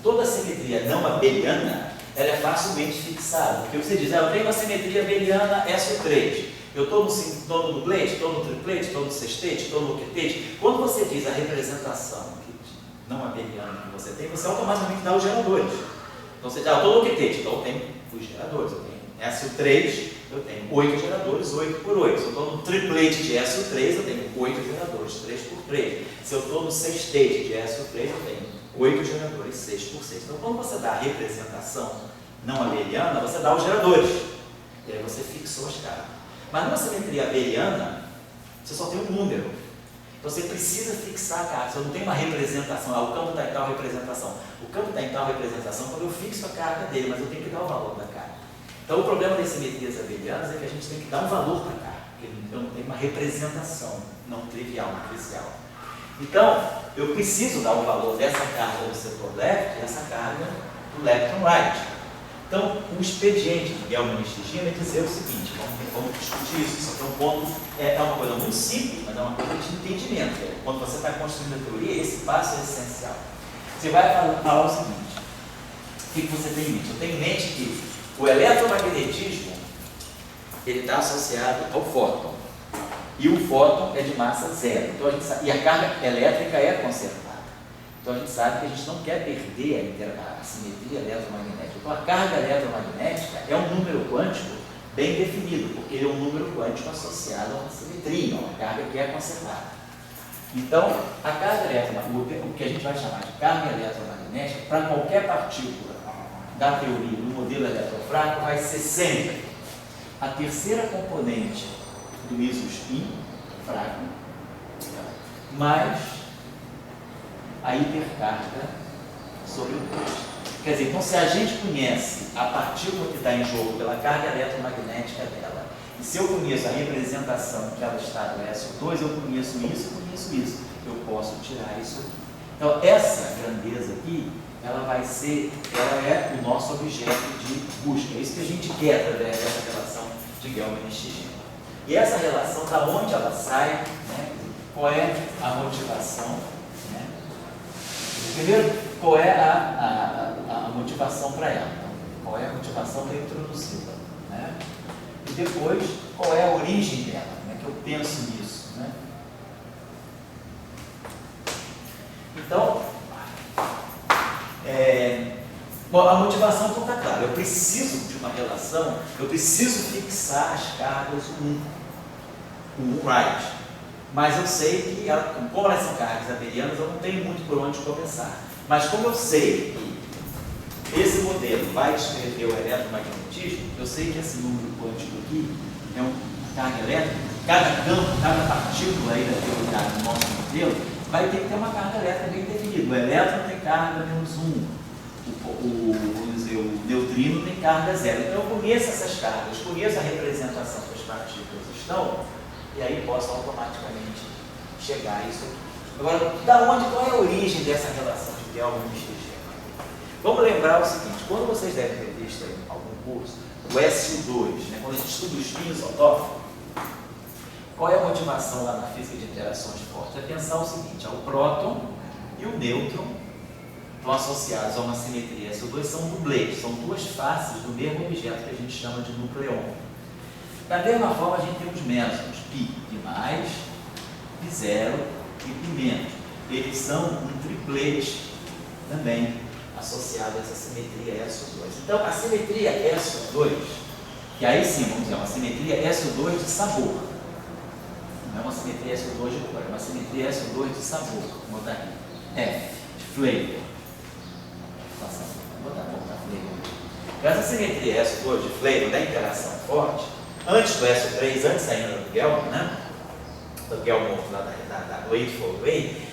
toda simetria não abeliana, ela é facilmente fixada. Porque você diz, eu tenho uma simetria abeliana SO3. Eu estou no duplete, estou no triplete, estou no sextete, estou no octete. Quando você diz a representação não abeliana que você tem, você automaticamente dá os geradores. Então você diz, eu estou no octete, então eu tenho os geradores. Eu tenho SO3, eu tenho 8 geradores, 8 por 8. Se eu estou no triplete de SO3, eu tenho 8 geradores, 3 por 3. Se eu estou no sextete de SO3, eu tenho 8 geradores, 6 por 6. Então quando você dá a representação não abeliana, você dá os geradores. E aí você fixou as cargas. Mas numa simetria abeliana, você só tem um número. Então você precisa fixar a carga. Você não tem uma representação. O campo está em tal representação. O campo está em tal representação quando eu fixo a carga dele, mas eu tenho que dar o valor da carga. Então o problema das simetrias abelianas é que a gente tem que dar um valor para a carga, porque eu não tenho uma representação não trivial, matricial. Então, eu preciso dar o valor dessa carga do setor left e essa carga do left and right. Então, o expediente de Gelman e Shijima é dizer o seguinte, vamos discutir isso. Isso aqui é um ponto, é uma coisa muito simples, mas é uma coisa de entendimento. Quando você está construindo a teoria, esse passo é essencial. Você vai falar o seguinte: o que você tem em mente? Eu tenho em mente que o eletromagnetismo ele está associado ao fóton. E o fóton é de massa zero. Então, e a carga elétrica é conservada. Então a gente sabe que a gente não quer perder a simetria eletromagnética. Então a carga eletromagnética é um número quântico bem definido, porque ele é um número quântico associado a uma simetria, uma carga que é conservada. Então a carga eletromagnética, o que a gente vai chamar de carga eletromagnética, para qualquer partícula da teoria do modelo eletrofraco, vai ser sempre a terceira componente do isospin fraco mais a hipercarga sobre o posto. Quer dizer, então se a gente conhece a partícula que está em jogo pela carga eletromagnética dela, e se eu conheço a representação que ela está no SO2, eu conheço isso, eu posso tirar isso aqui. Então essa grandeza aqui, ela é o nosso objeto de busca. É isso que a gente quer através dessa relação de Gelman e Shijima. E essa relação, da onde ela sai, né? Qual é a motivação? Primeiro, qual é a motivação para ela? Então, qual é a motivação para introduzi-la? Né? E depois, qual é a origem dela? Como é que eu penso nisso? Né? Então, a motivação então está clara. Eu preciso de uma relação, eu preciso fixar as cargas um right. Mas eu sei que, como elas são cargas abelianas, eu não tenho muito por onde começar. Mas como eu sei que esse modelo vai descrever o eletromagnetismo. Eu sei que esse número quântico aqui é uma carga elétrica. Cada campo, cada partícula aí do nosso modelo vai ter que ter uma carga elétrica bem definida. O elétron tem carga -1, o neutrino tem carga 0. Então eu conheço essas cargas, conheço a representação que as partículas estão, e aí posso automaticamente chegar a isso aqui. Agora, qual é a origem dessa relação de Kelvin e Stigma? Vamos lembrar o seguinte: quando vocês devem ter visto em algum curso, o SU2, né, quando a gente estuda os spins isotópicos, qual é a motivação lá na física de interações fortes? É pensar o seguinte: o próton e o nêutron estão associados a uma simetria SU2, são dublês, são duas faces do mesmo objeto que a gente chama de nucleon. Da mesma forma, a gente tem os mesons, π mais, π0 e π-. Eles são um triplete também associado a essa simetria SU2. Então, a simetria SU2, que aí sim, vamos dizer, uma simetria SU2 de sabor. Não é uma simetria SU2 de cor, é uma simetria SU2 de sabor. Vou botar aqui. F, de flavor. Vou botar flavor. Essa simetria SU2 de flavor, da interação forte, antes do SU3, antes ainda do Gelman, né? Do Gelman lá da Wavefold Wave,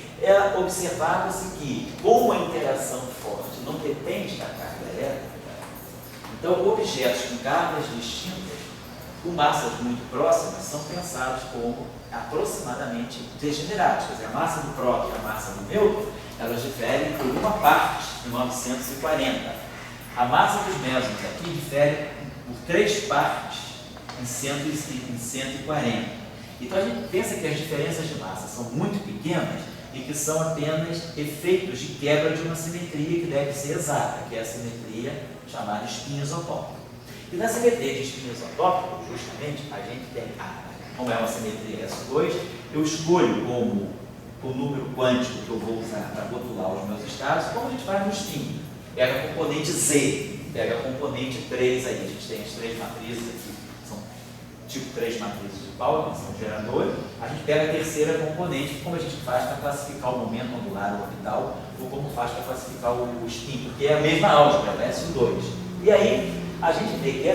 observava-se que, como a interação forte não depende da carga elétrica, então objetos com cargas distintas, com massas muito próximas, são pensados como aproximadamente degenerados. Quer dizer, a massa do próton e a massa do nêutron, elas diferem por uma parte em 940. A massa dos mesons aqui difere por 3 partes em 140. Então a gente pensa que as diferenças de massa são muito pequenas e que são apenas efeitos de quebra de uma simetria que deve ser exata, que é a simetria chamada spin isotópico. E na simetria de spin isotópico, justamente, a gente tem, como é uma simetria S2, eu escolho como o número quântico que eu vou usar para rotular os meus estados, como a gente faz no spin. Pega a componente Z, pega a componente 3 aí, a gente tem as 3 matrizes aqui, são tipo 3 matrizes de Pauli, que são geradores. A gente pega a terceira componente, como a gente faz para classificar o momento angular orbital, ou como faz para classificar o spin, porque é a mesma álgebra, é S2. E aí, a gente vê que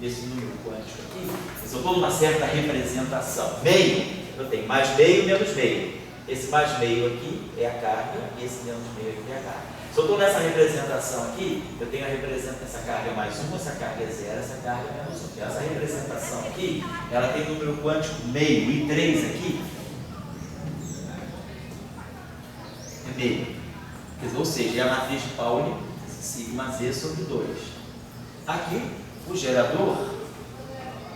esse número quântico aqui, se eu estou numa certa representação, meio, eu tenho mais meio, menos meio. Esse mais meio aqui é a carga, e esse menos meio aqui é a carga. Se eu estou nessa representação aqui, eu tenho essa carga mais 1, essa carga é 0, essa carga é menos 1. Essa representação aqui, ela tem número quântico meio, e 3 aqui é meio. Quer dizer, ou seja, é a matriz de Pauli, sigma Z sobre 2. Aqui, o gerador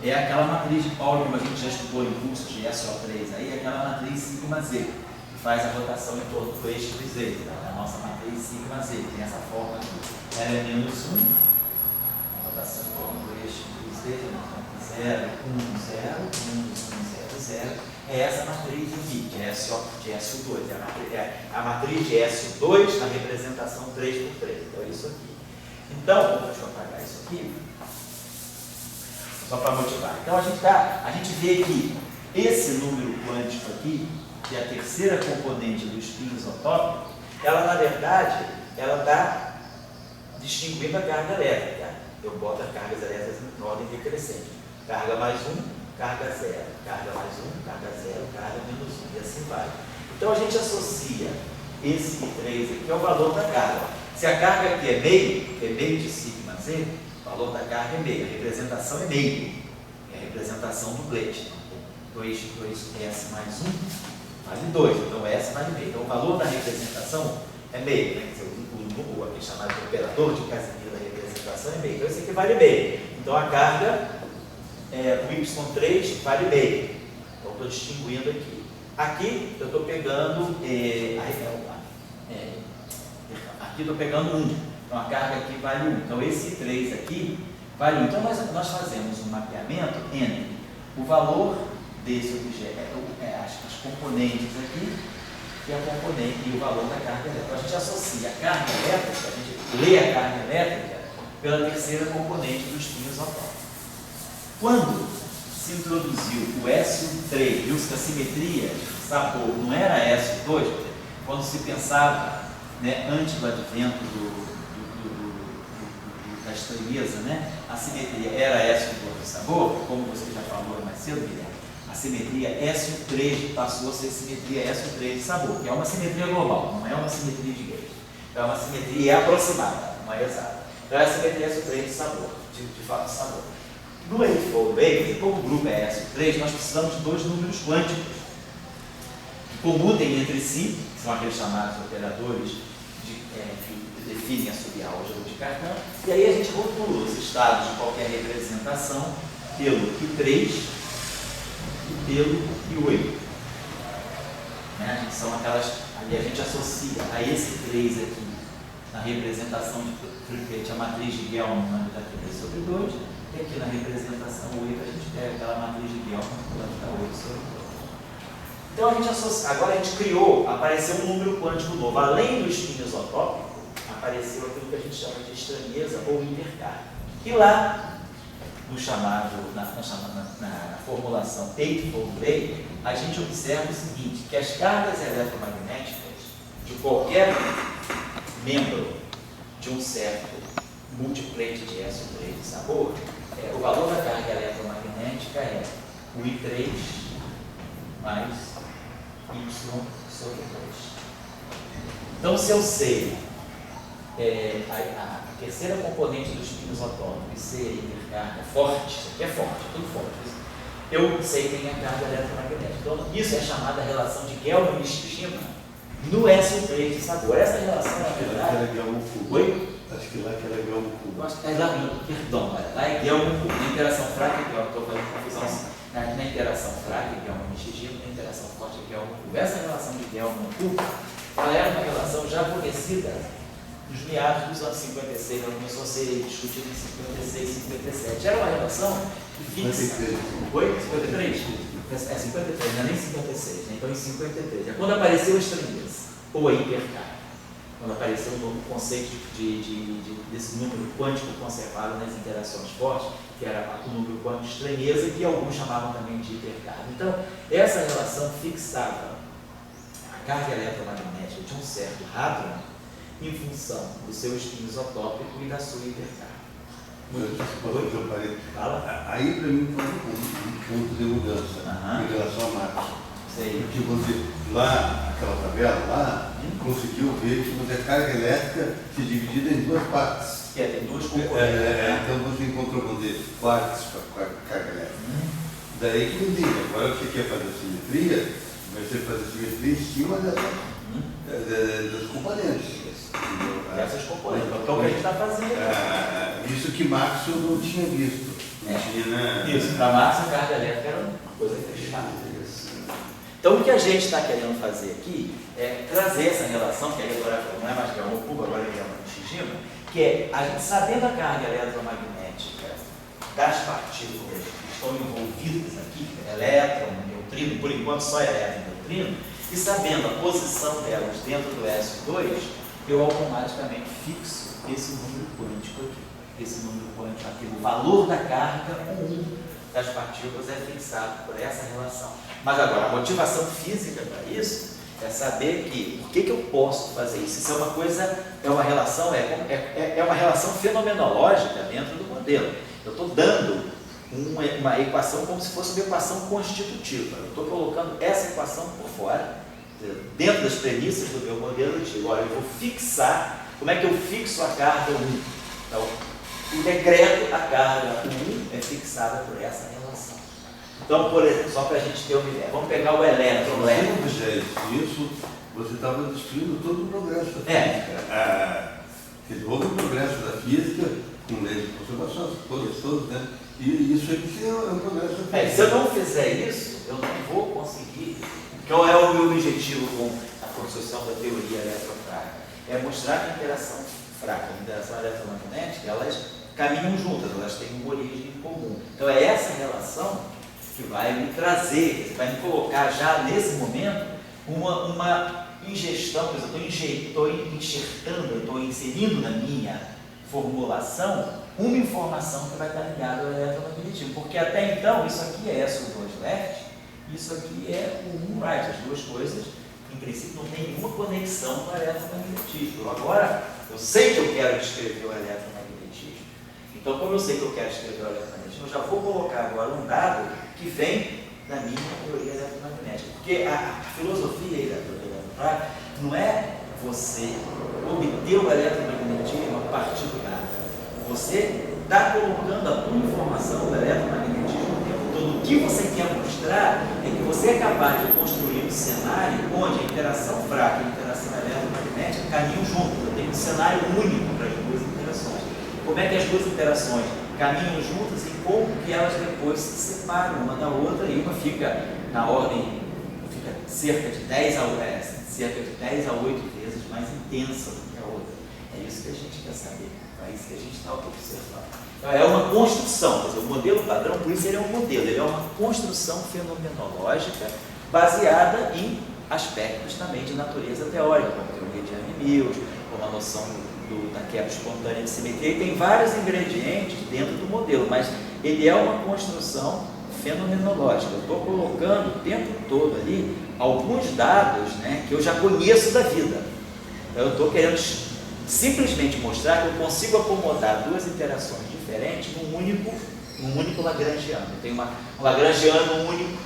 é aquela matriz de Pauli, como a gente já estudou em curso de SO3, aí é aquela matriz sigma Z, que faz a rotação em torno do eixo do Z. Então, a nossa matriz sigma Z tem essa forma aqui. Ela é menos 1, a rotação em torno do eixo do Z, 0, 1, 0, 1, 0, 0. É essa matriz aqui, de SO2. A matriz de SO2 na representação 3×3. Então, é isso aqui. Então, deixa eu apagar isso aqui, só para motivar. Então, a gente vê que esse número quântico aqui, que é a terceira componente do spin isotópico, ela, na verdade, ela está distinguindo a carga elétrica. Eu boto as cargas elétricas em ordem decrescente. Carga mais 1, carga 0. Carga mais 1, carga 0, carga menos 1. E assim vai. Então, a gente associa esse 3 aqui ao valor da carga. Se a carga aqui é meio de sigma Z, o valor da carga é meio. A representação é meio. É a representação do dublete. 2S mais 1 vale 2. Então, S vale meio. Então, o valor da representação é meio. Né? Quer dizer, o aqui chamado de operador de Casimir da representação é meio. Então, esse aqui vale meio. Então, a carga, o Y3 vale meio. Então, estou distinguindo aqui. Aqui, eu estou pegando aqui estou pegando 1, então a carga aqui vale 1. Então esse 3 aqui vale 1. Então nós fazemos um mapeamento entre o valor desse objeto, as componentes aqui, e a componente e o valor da carga elétrica. Então a gente associa a carga elétrica, a gente lê a carga elétrica pela terceira componente do spin isotópico. Quando se introduziu o SU3, viu-se que a simetria de sabor não era SU2, quando se pensava né, antes do advento da estranheza, né, a simetria era S com dor de sabor, como você já falou mais cedo, Guilherme, a simetria S3 passou a ser simetria S3 de sabor, que é uma simetria global, não é uma simetria de Gauss. É uma simetria aproximada, não é exata. Então é a simetria S3 de sabor, de fato de sabor. No Eightfold Wave, como o grupo é S3, nós precisamos de dois números quânticos que comutem entre si, que são aqueles chamados operadores que definem a subálgebra de Cartan, e aí a gente rotula os estados de qualquer representação pelo I3 e pelo I8. Né? São aquelas, ali a gente associa a esse 3 aqui na representação de a matriz de Gell-Mann quando dá 3 sobre 2, e aqui na representação 8 a gente pega aquela matriz de Gell-Mann quando dá 8 sobre 2. Então a gente associa, agora a gente criou, apareceu um número quântico novo. Além do espinho isotópico, apareceu aquilo que a gente chama de estranheza ou intercarga. E lá, no chamado, na formulação Eightfold Wave, a gente observa o seguinte, que as cargas eletromagnéticas de qualquer membro de um certo multiplete de S3 de sabor, o valor da carga eletromagnética é o I3 mais Y sobre 2. Então, se eu sei a terceira componente do espinho isotópico e ser a intercarga forte, isso aqui é forte, é tudo forte, eu sei quem é a carga eletromagnética. Então, isso é chamada relação de Gell-Mann-Schima no S3 de sabor. Essa relação, na verdade... Oi? Acho que lá que era Gell-Mann. Acho que perdão, lá é Gell-Mann, na interação fraca, que eu estou fazendo confusão. Na interação fraca, Gell-Mann-Schima, na interação forte, Gell-Mann. Essa relação de Gell-Mann, ela era uma relação já conhecida nos meados dos anos 56, ela começou a ser discutida em 56 e 57. Era uma relação fixa. Oi? 53? É 53, não é nem 56, né? Então em 53. É quando apareceu a estranheza, ou a hipercarga. Quando apareceu o novo conceito desse número quântico conservado nas interações fortes, que era o número quântico de estranheza, que alguns chamavam também de hipercarga. Então, essa relação fixava a carga eletromagnética de um certo hadron em função do seu espinho isotópico e da sua hipercarga. Aí, para mim, foi um ponto de mudança em relação a Marx. Porque você, lá, aquela tabela, lá, conseguiu ver que a carga elétrica se dividida em duas partes. Tem duas componentes. Então você encontrou, vamos dizer, partes para a carga elétrica. Daí que me diga, agora você quer fazer simetria, vai ser fazer simetria em cima das componentes. Essas componentes, então o que a gente está fazendo. Isso que Marx não tinha visto. Não tinha, né? Isso, para Marx a carga elétrica era uma coisa fechada. Então o que a gente está querendo fazer aqui é trazer essa relação, que agora não é mais Gell-Mann, agora é Gell-Mann-Schima, que é a gente sabendo a carga eletromagnética das partículas que estão envolvidas aqui, elétron, neutrino, por enquanto só elétron e neutrino, e sabendo a posição delas dentro do S2, eu automaticamente fixo esse número quântico aqui. Esse número quântico aqui, o valor da carga 1 das partículas é fixado por essa relação. Mas agora, a motivação física para isso é saber que, por que eu posso fazer isso? Isso é uma coisa, é uma relação fenomenológica dentro do modelo. Eu estou dando uma equação como se fosse uma equação constitutiva. Eu estou colocando essa equação por fora, dentro das premissas do meu modelo, eu digo, olha, eu vou fixar, como é que eu fixo a carga 1? Então, o decreto, a carga 1 é fixada por essa relação. Então, por exemplo, só para a gente ter uma ideia, vamos pegar o elétron. Isso, você estava destruindo todo o progresso da física. Houve um progresso da física, com leis de conservação, todas, né? E isso aqui é um progresso da física. Se eu não fizer isso, eu não vou conseguir. Qual é o meu objetivo com a construção da teoria eletrofraca? É mostrar que a interação fraca e a interação eletromagnética, elas caminham juntas, elas têm uma origem em comum. Então é essa relação que vai me trazer, vai me colocar já nesse momento uma ingestão, por exemplo, eu estou enxertando, eu estou inserindo na minha formulação uma informação que vai estar ligada ao eletromagnetismo, porque até então isso aqui é S2 left, isso aqui é o 1 right, as duas coisas em princípio, não tem nenhuma conexão com o eletromagnetismo. Agora, eu sei que eu quero descrever o eletromagnetismo. Então, como eu sei que eu quero escrever o eletromagnetismo, eu já vou colocar agora um dado que vem da minha teoria eletromagnética. Porque a filosofia aí da teoria eletromagnética não é você obter o eletromagnetismo a partir do nada. Você está colocando a tua informação do eletromagnetismo o tempo todo. O que você quer mostrar é que você é capaz de construir um cenário onde a interação fraca e a interação eletromagnética caminham juntos. Eu tenho um cenário único para as duas interações. Como é que as duas interações caminham juntas e como que elas depois se separam uma da outra e uma fica na ordem, fica cerca de 10 a 8 vezes mais intensa do que a outra. É isso que a gente quer saber, é isso que a gente está observando. Então, é uma construção, quer dizer, o modelo padrão, por isso ele é um modelo, ele é uma construção fenomenológica baseada em aspectos também de natureza teórica, como a teoria de Arrhenius, como a noção da quebra espontânea de simetria. Ele tem vários ingredientes dentro do modelo, mas ele é uma construção fenomenológica. Eu estou colocando o tempo todo ali alguns dados, né, que eu já conheço da vida. Então, eu estou querendo simplesmente mostrar que eu consigo acomodar duas interações diferentes num único Lagrangiano. Eu tenho um Lagrangiano único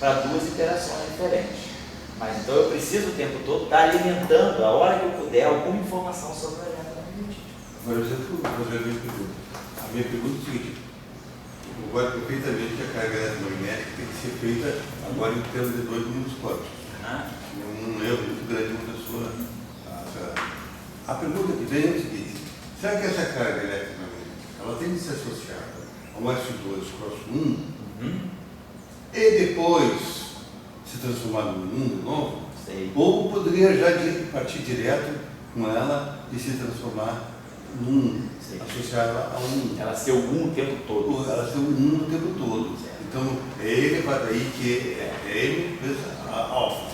para duas interações diferentes. Mas então eu preciso o tempo todo estar alimentando, a hora que eu puder, alguma informação sobre o eletromagnetismo. Agora eu vou fazer a minha pergunta. A minha pergunta é o seguinte: eu concordo perfeitamente que a carga eletromagnética tem que ser feita agora em termos de dois números quânticos. Um erro muito grande da sua. A pergunta que vem é o seguinte: será que essa carga eletromagnética ela tem que ser associada ao S2 cross 1 e depois se transformar num mundo novo? Sei. Ou poderia já partir direto com ela e se transformar num, associar ela a um. Ela ser o 1 o tempo todo. Ela ser o 1 o tempo todo. Certo. Então, é ele para daí que é ele vezes a alfa.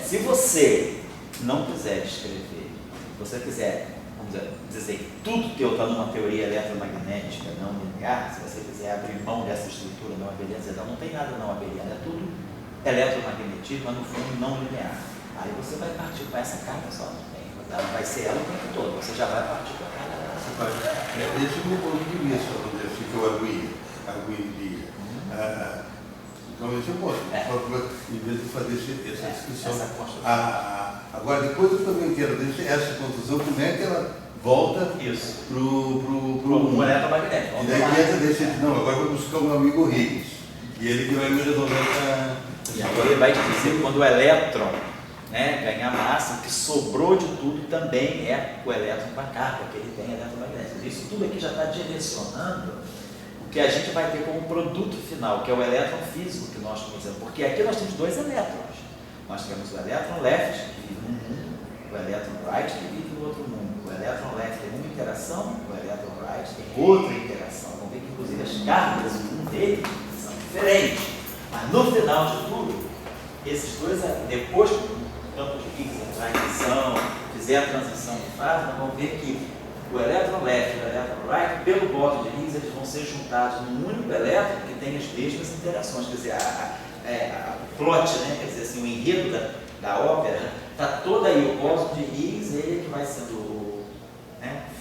Se você não quiser descrever, se você quiser, vamos dizer que tudo teu está numa teoria eletromagnética não linear, se você quiser abrir mão dessa estrutura não abeliana, não tem nada não abeliano, é tudo eletromagnetismo, mas no fundo não linear. Aí você vai partir com essa carga só, não tem, vai ser ela o tempo todo, você já vai partir com a carga. Esse é o meu ponto de vista, vamos dizer assim, que eu arguiria. Então esse é o ponto, em vez de fazer essa descrição. Agora, depois eu também quero deixar essa conclusão, como é que ela volta para o eletromagnético. E daí entra desse, não, agora vou buscar o meu amigo Higgs. E ele que vai me resolver para... E agora ele vai te dizer que quando o elétron, né, ganhar massa, o que sobrou de tudo também é o elétron com a carga que ele tem eletromagnética. Isso tudo aqui já está direcionando o que a gente vai ter como produto final, que é o elétron físico que nós conhecemos. Porque aqui nós temos dois elétrons. Nós temos o elétron left, que vive num mundo, o elétron right, que vive no outro mundo. O elétron left tem uma interação, o elétron right tem outra interação. Vamos ver que, inclusive, as cargas dele são diferentes. Mas, no final de tudo, esses dois, depois que o campo de Higgs entrar em ação, fizer a transição de fase, nós vamos ver que o elétron left e o elétron right, pelo bóson de Higgs, eles vão ser juntados num único elétron que tem as mesmas interações. Quer dizer, a plot, né? Quer dizer assim, o enredo da ópera está todo aí. O bóson de Higgs, ele que vai sendo o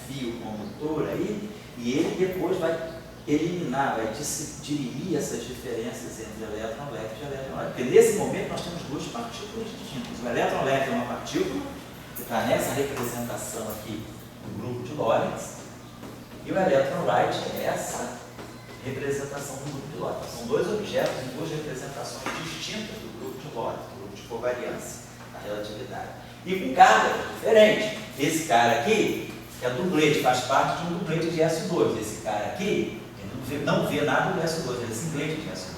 fio condutor aí, e ele depois vai eliminar, vai dirimir essas diferenças entre elétron left e elétron right. Porque nesse momento nós temos duas partículas distintas. O elétron left é uma partícula que está nessa representação aqui do grupo de Lorentz, e o elétron right é essa representação do grupo de Lorentz. São dois objetos em duas representações distintas do grupo de Lorentz, do grupo de covariância, da relatividade. E com cargas diferentes. Esse cara aqui é duplete, faz parte de um duplete de S2. Esse cara aqui, ele não vê nada do S2, ele é simplete de S2.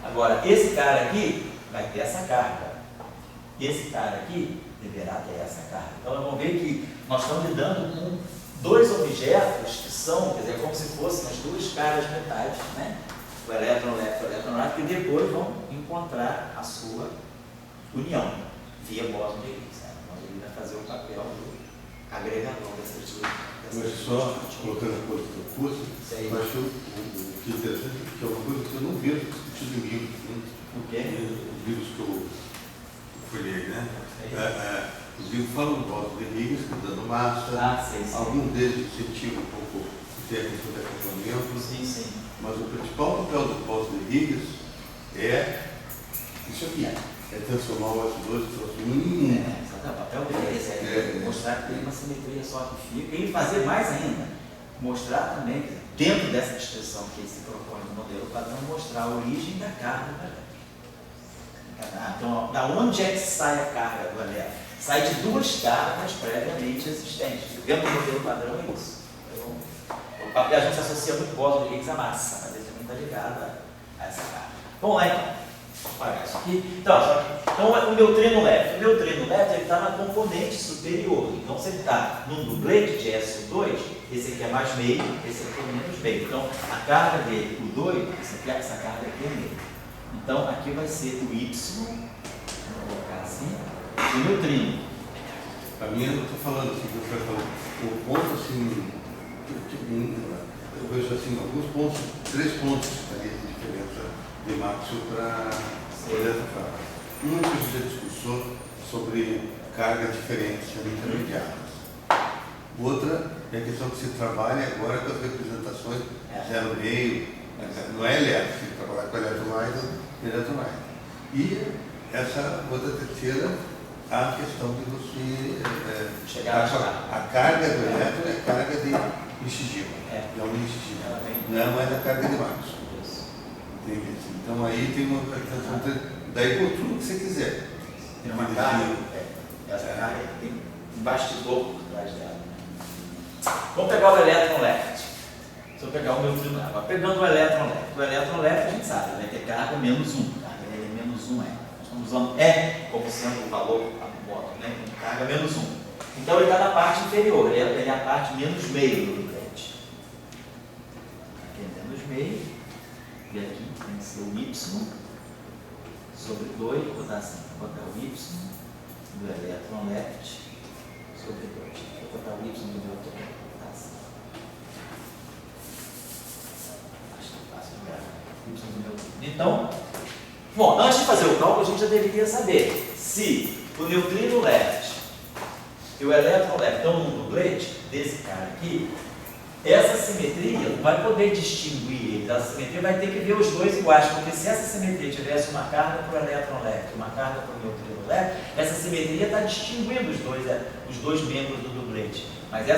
Agora, esse cara aqui vai ter essa carga. Esse cara aqui deverá ter essa carga. Então, vamos ver que nós estamos lidando com dois objetos que são, quer dizer, como se fossem as duas caras metais, né? O elétron left e o elétron right, que depois vão encontrar a sua união via bóson de Higgs. Então, ele vai fazer o papel do agregador dessas duas. Mas só colocando a coisa do curso, eu acho o que é interessante, que é uma coisa que eu não vejo discutido em livros. O quê? Os livros que eu folhei, né? Inclusive falam do Bóson de Higgs, dando massa. Sim. Alguns deles incentivam um pouco o técnico de acoplamento. Sim. Mas o principal papel do Bóson de Higgs é isso aqui. É transformar o S2 em um. O papel dele é esse, é mostrar que tem uma simetria só que fica, e fazer mais ainda, mostrar também, dentro dessa descrição que se propõe no modelo padrão, mostrar a origem da carga do elétron. Então, da onde é que sai a carga do elétron? Sai de duas cargas previamente existentes. Dentro do modelo padrão é isso. Então, a gente associa muito Bóson de Higgs à massa, mas ele também está ligado a essa carga. Vamos lá então. Olha isso aqui. Então o neutrino leve. O neutrino leve ele está na componente superior. Então, se ele está num dublete de SO2, esse aqui é mais meio, esse aqui é menos meio. Então, a carga dele, o 2, essa carga aqui é meio. Então, aqui vai ser o Y, vou colocar assim, o neutrino. Para mim, eu estou falando assim, que você vai falar, o ponto assim, eu vejo assim, alguns pontos, 3 pontos ali de diferença de Maxwell para elétron fraco. Um que a gente já discussou sobre cargas diferentes intermediárias. Outra é a questão que se trabalha agora com as representações 0,5, não é elétrico, se trabalhar com eletron e eletron. E essa outra terceira, a questão de você a carga do elétron é carga de Nishijima, não de Nishijima, não é mais a carga de Maxwell. Entendi. Então aí tem uma daí por tudo que você quiser. Tem uma carga, essa carga tem um bastidor por trás dela. Vamos pegar o elétron left. Se eu pegar o neutrino left, pegando o elétron left a gente sabe, vai ter carga menos 1. A carga dele é menos 1 é. Nós estamos usando E como sendo o valor a moto, né? Carga menos 1. Então ele está na parte inferior, ele é a parte menos meio do dublete. Aqui é menos meio. E aqui tem que ser o Y sobre 2, vou botar assim, vou botar o Y do elétron left sobre 2. Vou botar o Y do neutron, vou botar assim. Acho que é fácil pegar o Y do neutron. Então, bom, antes de fazer o cálculo, a gente já deveria saber se o neutrino left e o elétron left estão num dublete desse cara aqui. Essa simetria vai poder distinguir eles. Essa simetria vai ter que ver os dois iguais, porque se essa simetria tivesse uma carga para o elétron left e uma carga para o neutrino left, essa simetria está distinguindo os dois membros do dublete. Mas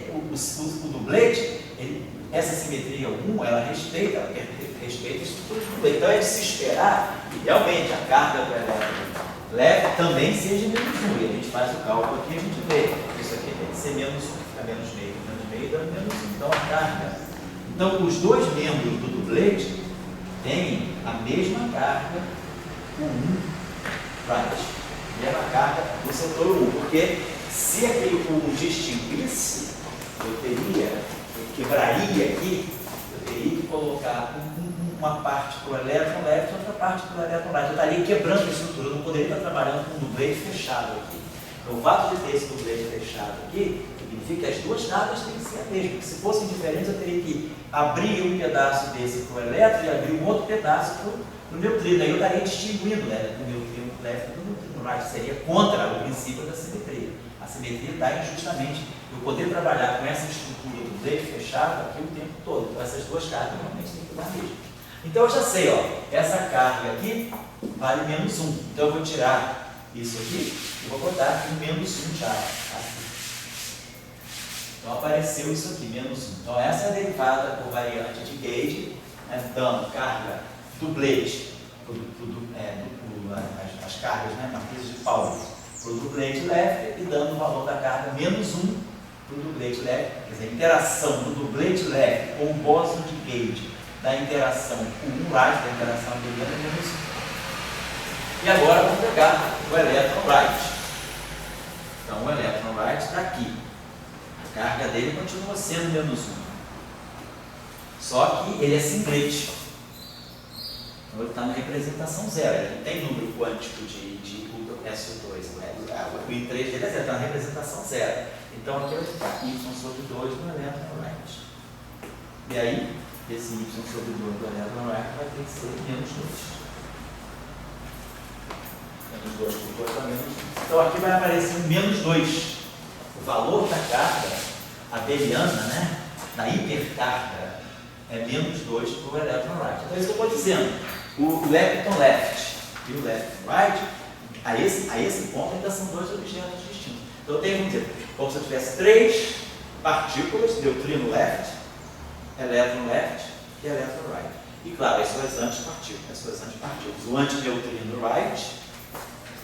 o dublete, essa simetria 1, ela respeita a estrutura do dublete. Então é de se esperar que realmente a carga do elétron left também seja menos 1. E a gente faz o cálculo aqui e a gente vê isso aqui tem que ser menos 1, fica menos meio. Dando menos 1. Então a carga. Então os dois membros do dublete têm a mesma carga, o 1 right, mesma carga do setor 1, porque se aquele 1 distinguisse, eu quebraria aqui, eu teria que colocar uma parte para o elétron left e outra parte para o elétron right. Eu estaria quebrando a estrutura, eu não poderia estar trabalhando com um dublete fechado aqui. Então, o fato de ter esse dublete fechado aqui significa que as duas cargas têm que ser a mesma, porque se fossem diferentes eu teria que abrir um pedaço desse para o elétron e abrir um outro pedaço para o neutrino. Aí eu estaria distinguindo, né, o neutrino left do neutrino right, seria contra o princípio da simetria. A simetria está em justamente eu poder trabalhar com essa estrutura do dublete fechado aqui o tempo todo. Então essas duas cargas realmente têm que dar mesmo. Então eu já sei, ó, essa carga aqui vale menos 1. Então eu vou tirar isso aqui e vou botar aqui menos 1 já. Aqui. Então apareceu isso aqui, menos 1. Então essa é a derivada por variante de Gauge, né, dando carga dublete, as cargas, né, matrizes de Pauli, para o dublete left e dando o valor da carga menos 1 para o dublete left. Quer dizer, a interação do dublete left com o bóson de Gauge da interação com o right, da interação do é menos 1. E agora vamos pegar o elétron right. Então o elétron right está aqui. A carga dele continua sendo menos 1. Só que ele é singlete. Então ele está na representação zero. Ele não tem número quântico de SO2. O I3 dele é zero, está na representação zero. Então aqui vai ficar Y sobre 2 no elétron right. E aí, esse Y sobre 2 do elétron right vai ter que ser menos 2. menos 2 por 2 dá menos 1. Então aqui vai aparecer um menos 2. O valor da carga abeliana, né, da hipercarga, é menos 2 para o electron right. Então é isso que eu estou dizendo. O lepton left e o lepton right, a esse ponto ainda são dois objetos distintos. Então eu tenho, vamos dizer, como se eu tivesse 3 partículas, neutrino left, electron left e electron right. E claro, as suas antipartículas, o antineutrino right,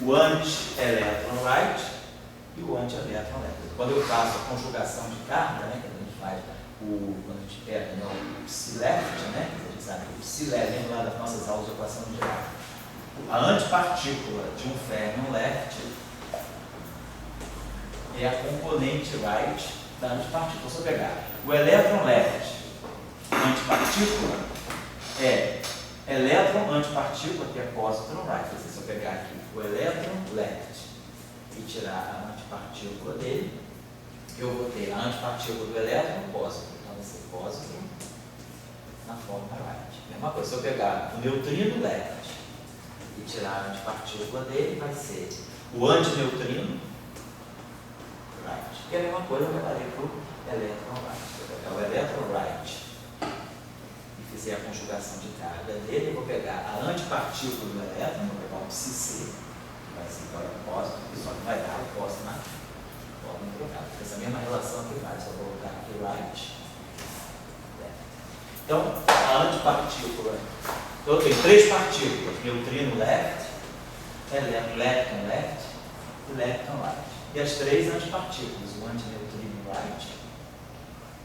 o anti-electron right e o anti-electron left. Quando eu faço a conjugação de carga, né, que a gente faz quando a gente pega o psi left, né, que a gente sabe que o psi left, lembra lá das nossas aulas de equação geral, a antipartícula de um fermion left é a componente right da antipartícula. Se eu pegar o electron left, antipartícula, é elétron antipartícula, que é positron right. Se eu pegar aqui o elétron left e tirar a antipartícula dele, eu vou ter a antipartícula do elétron positron. Então vai ser positron na forma right. Mesma coisa, se eu pegar o neutrino left e tirar a antipartícula dele, vai ser o antineutrino right. E a mesma coisa eu levarei para o elétron right. Se eu pegar o elétron right e fizer a conjugação de carga dele, eu vou pegar a antipartícula do elétron, vou pegar o psi, que vai ser agora positivo, que só que vai dar o positivo na forma trocada. Essa mesma relação aqui vai, só vou colocar aqui right, left. Então, a antipartícula, eu tenho 3 partículas, neutrino left, lepton left e lepton right. E as 3 antipartículas, o antineutrino right,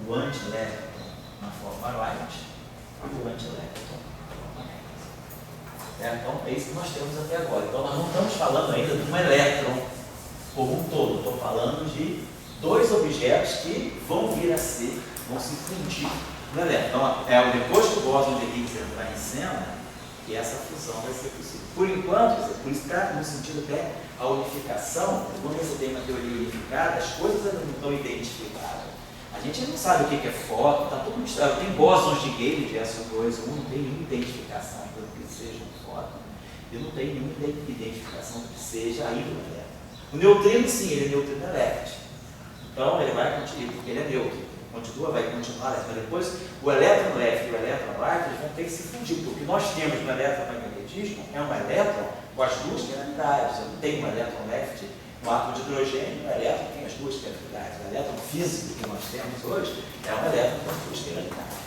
o antilepton na forma right e o antilepton na forma left. Então, é isso que nós temos até agora. Então, nós não estamos falando ainda de um elétron como um todo. Estou falando de 2 objetos que vão vir a ser, vão se fundir no elétron. Então, depois que o bóson de Higgs entrar em cena, que essa fusão vai ser possível. Por enquanto, por isso está no sentido até a unificação, quando você tem uma teoria unificada, as coisas ainda não estão identificadas. A gente não sabe o que é fóton, está tudo misturado. Tem bósons de Gale, de SO2, não tem nenhuma identificação do que seja um fóton, e não tem nenhuma identificação do que seja a índole elétrica. O neutrino, sim, ele é neutrino left. Então, ele vai continuar, porque ele é neutro. Vai continuar, mas depois o elétron left e o elétron right eles vão ter que se fundir, porque o que nós temos no eletromagnetismo é um elétron com as 2 polaridades. Eu não tenho um elétron left, um átomo de hidrogênio, um elétron que tem as 2 polaridades. O elétron físico que nós temos hoje é um elétron com as 2 polaridades.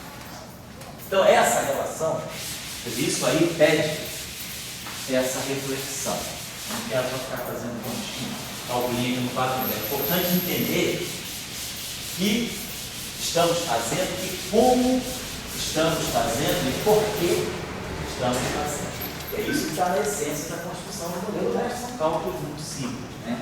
Então, essa relação, isso aí pede essa reflexão. Não quero só ficar fazendo calculinho no quadro. É importante entender que estamos fazendo e como estamos fazendo e por que estamos fazendo. É isso que está na essência da construção do modelo. São cálculos muito simples, né?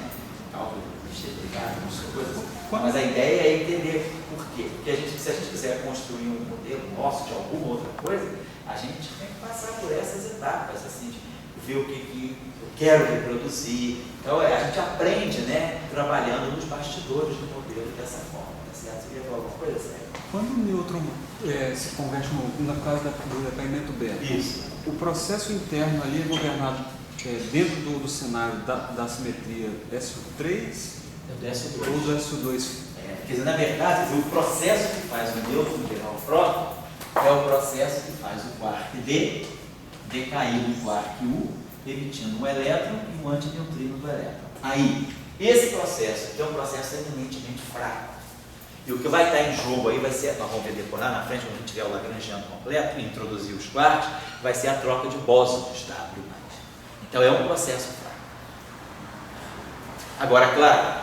Cálculo distributivado, coisas. Mas a ideia é entender por quê. Porque se a gente quiser construir um modelo nosso de alguma outra coisa, a gente tem que passar por essas etapas, assim, de ver o que eu quero reproduzir. Então, a gente aprende, né, trabalhando nos bastidores do modelo dessa forma. Você queria falar alguma coisa, Sérgio? Quando o nêutron se converte no caso do decaimento beta, isso, o processo interno ali é governado dentro do cenário da simetria SO3 ou do SO2? Quer dizer, na verdade, o processo que faz o nêutron virar o próton é o processo que faz o quark D decair no quark U, emitindo um elétron e um antineutrino do elétron. Aí, esse processo, que é um processo eminentemente fraco, e o que vai estar em jogo aí vai ser, nós vamos ver depois lá na frente, quando a gente tiver o Lagrangiano completo, e introduzir os quarks, vai ser a troca de bósons W+. Então é um processo fraco. Agora, claro,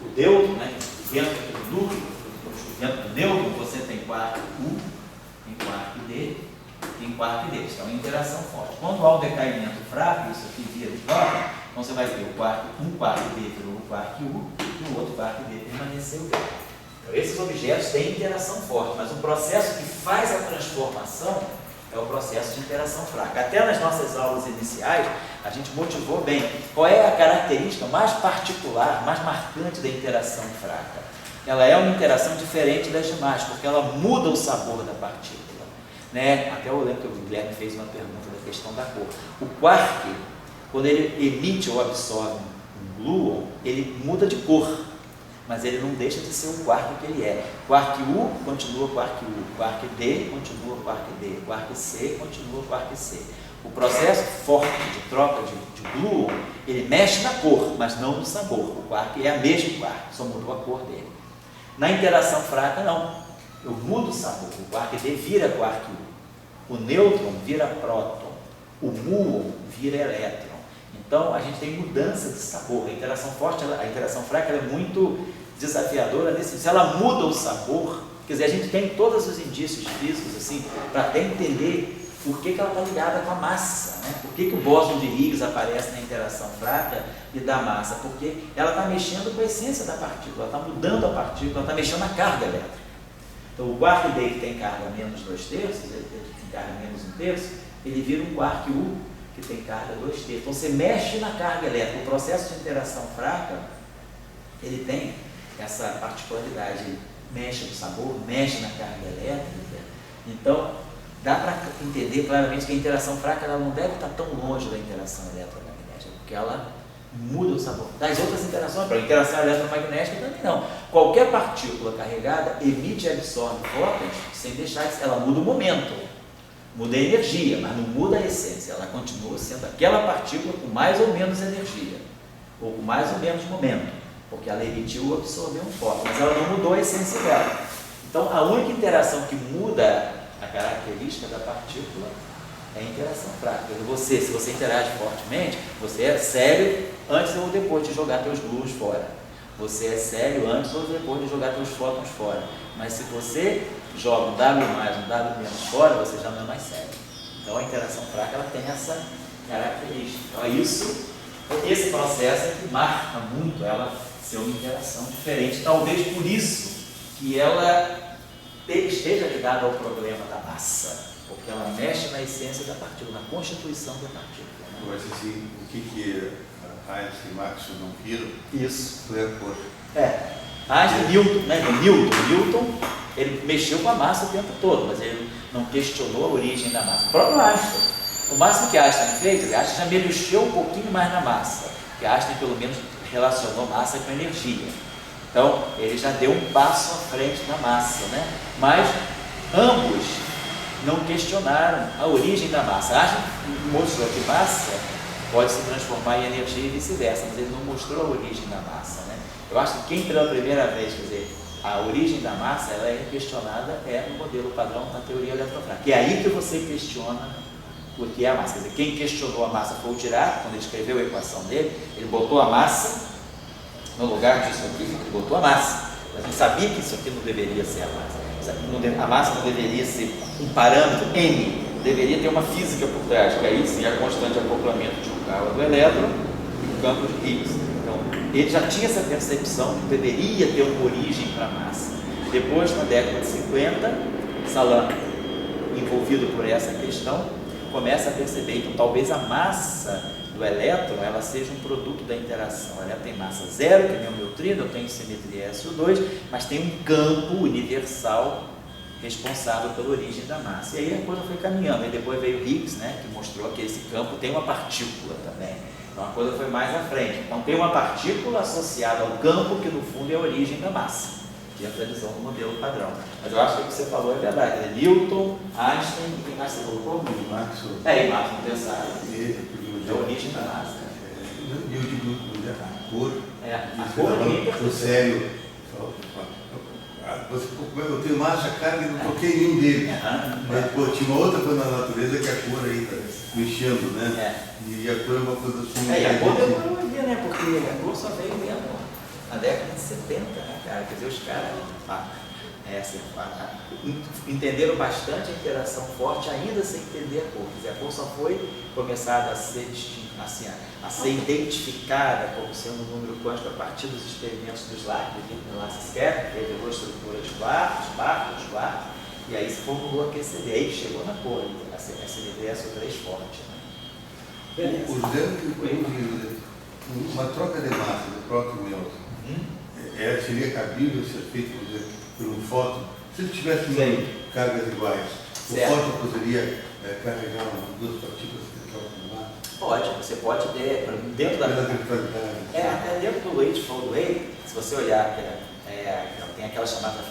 o nêutron, né, dentro do núcleo, dentro do nêutron, você tem quark U, tem quark D, tem quark D. Então é uma interação forte. Quando há um decaimento fraco, isso aqui vira de volta, então você vai ter um quark D virou o quark U, e o outro quark D permaneceu dentro. Então, esses objetos têm interação forte, mas o processo que faz a transformação é o processo de interação fraca. Até nas nossas aulas iniciais, a gente motivou bem qual é a característica mais particular, mais marcante da interação fraca. Ela é uma interação diferente das demais, porque ela muda o sabor da partícula, né? Até eu lembro que o Guilherme fez uma pergunta da questão da cor. O quark, quando ele emite ou absorve um gluon, ele muda de cor, mas ele não deixa de ser o quark que ele é. Quark U continua quark U, quark D continua quark D, quark C continua quark C. O processo forte de troca de gluon, ele mexe na cor, mas não no sabor. O quark é a mesma quark, só mudou a cor dele. Na interação fraca, não. Eu mudo o sabor. O quark D vira quark U. O nêutron vira próton. O muon vira elétron. Então, a gente tem mudança de sabor. A interação forte, a interação fraca, ela é muito desafiadora. Se ela muda o sabor, quer dizer, a gente tem todos os indícios físicos, assim, para até entender por que ela está ligada com a massa, né? Por que o bóson de Higgs aparece na interação fraca e da massa? Porque ela está mexendo com a essência da partícula, ela está mudando a partícula, ela está mexendo na carga elétrica. Então, o quark D, que tem carga menos 2/3, ele tem carga menos 1/3, ele vira um quark U, que tem carga 2/3. Então, você mexe na carga elétrica. O processo de interação fraca, ele tem essa particularidade, ele mexe no sabor, mexe na carga elétrica. Então, dá para entender claramente que a interação fraca ela não deve estar tão longe da interação eletromagnética, porque ela muda o sabor. Das outras interações, para a interação eletromagnética também não. Qualquer partícula carregada emite e absorve fótons sem deixar de... Ela muda o momento, muda a energia, mas não muda a essência. Ela continua sendo aquela partícula com mais ou menos energia, ou com mais ou menos momento, porque ela emitiu ou absorveu um fóton, mas ela não mudou a essência dela. Então, a única interação que muda a característica da partícula é a interação fraca. Se você interage fortemente, você é sério antes ou depois de jogar teus gluons fora. Você é sério antes ou depois de jogar teus fótons fora. Mas se você joga um W+, um W- fora, você já não é mais sério. Então a interação fraca ela tem essa característica. Então esse processo é que marca muito ela ser uma interação diferente. Talvez por isso que ela esteja ligada ao problema da massa, porque ela mexe na essência da partícula, na constituição da partícula. Né? Mas assim, o que Einstein e Maxwell não viram? Isso. Foi a cor. Einstein, Newton, ele mexeu com a massa o tempo todo, mas ele não questionou a origem da massa. O próprio Einstein, o máximo que Einstein fez, Einstein já mexeu um pouquinho mais na massa, porque Einstein pelo menos relacionou massa com energia. Então, ele já deu um passo à frente na massa, né? Mas ambos não questionaram a origem da massa. Einstein mostrou que massa pode se transformar em energia e vice-versa, mas ele não mostrou a origem da massa, né? Eu acho que quem pela primeira vez, quer dizer, a origem da massa, ela é questionada no modelo padrão da teoria eletrofrágil. Que é aí que você questiona o que é a massa. Quer dizer, quem questionou a massa foi o Dirac, quando ele escreveu a equação dele, ele botou a massa no lugar disso aqui, ele botou a massa. Mas não sabia que isso aqui não deveria ser a massa. A massa não deveria ser um parâmetro M, deveria ter uma física por trás, que aí sim é a constante de acoplamento de um carro do elétron e o campo de Higgs. Então, ele já tinha essa percepção que deveria ter uma origem para a massa. Depois, na década de 50, Salam, envolvido por essa questão, começa a perceber, então talvez a massa do elétron ela seja um produto da interação. O elétron tem massa zero, que nem o neutrino, eu tenho simetria SO2, mas tem um campo universal responsável pela origem da massa. E aí a coisa foi caminhando, e depois veio Higgs, né, que mostrou que esse campo tem uma partícula também. Então a coisa foi mais à frente. Então tem uma partícula associada ao campo que no fundo é a origem da massa, que é a previsão do modelo padrão. Mas eu acho que o que você falou é verdade. Newton, Einstein e quem mais você colocou? Maxwell. E Maxwell pensaram. É a origem da massa. E eu digo, a cor. A cor é sério. Eu tenho massa, carga e não toquei nenhum deles. Mas, tinha uma outra coisa na natureza que a cor aí está mexendo, né? E a cor é uma coisa assim. E a cor demorou a vir, né? Porque a cor só veio mesmo na década de 70, né, cara? Quer dizer, os caras entenderam bastante a interação forte, ainda sem entender a cor. Quer dizer, a cor só foi começada a ser identificada como sendo um número quântico a partir dos experimentos dos Lack, do Lassiter, que revelou a estrutura de quartos, e aí se formulou a QCD, aí chegou na cor, a simetria SO3 forte. Né? Uma troca de massa do próprio nêutron seria cabível ser feito, por exemplo, por um fóton? Se ele tivesse cargas iguais, o fóton poderia carregar duas partículas que trocam de massa? Você pode ter, dentro da... até dentro do Eightfold Way, se você olhar, tem aquelas chamadas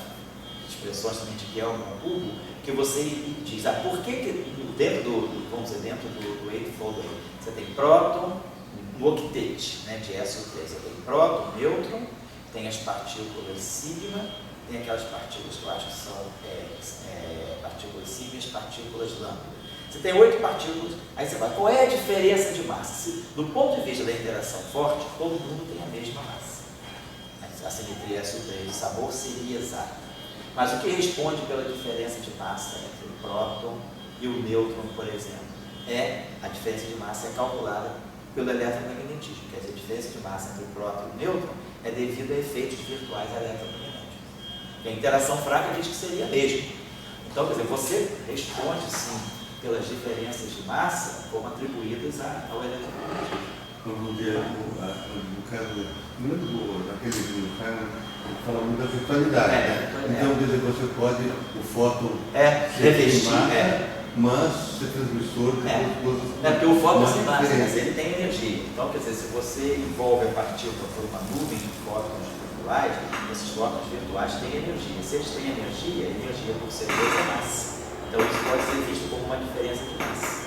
expressões também de Gelman-Hugo, que você diz, por que dentro do Eightfold Way, você tem próton, no octete, né, de SO3, você tem próton, nêutron, tem as partículas sigma, tem aquelas partículas que eu acho que são partículas sigma e as partículas lambda. Você tem 8 partículas, aí você vai, qual é a diferença de massa? Do ponto de vista da interação forte, todo mundo tem a mesma massa. A simetria SO3 de sabor seria exata. Mas o que responde pela diferença de massa entre o próton e o nêutron, por exemplo, a diferença de massa é calculada pelo eletromagnetismo. Quer dizer, a diferença de massa entre o próton e o nêutron é devido a efeitos virtuais eletromagnéticos. E a interação fraca diz que seria a mesma. Então, quer dizer, você responde sim pelas diferenças de massa como atribuídas ao eletromagnetismo. No caso, naquele livro do Feynman, ele fala muito da virtualidade, né? Então, quer dizer, você pode, o fóton revestir, mas ser transmissor de coisas. Porque o fóton sem massa, mas ele tem energia. Então, quer dizer, se você envolve a partícula por uma nuvem de fótons virtuais, esses fótons virtuais têm energia. Se eles têm energia, a energia por ser é massa. Então, isso pode ser visto como uma diferença de massa.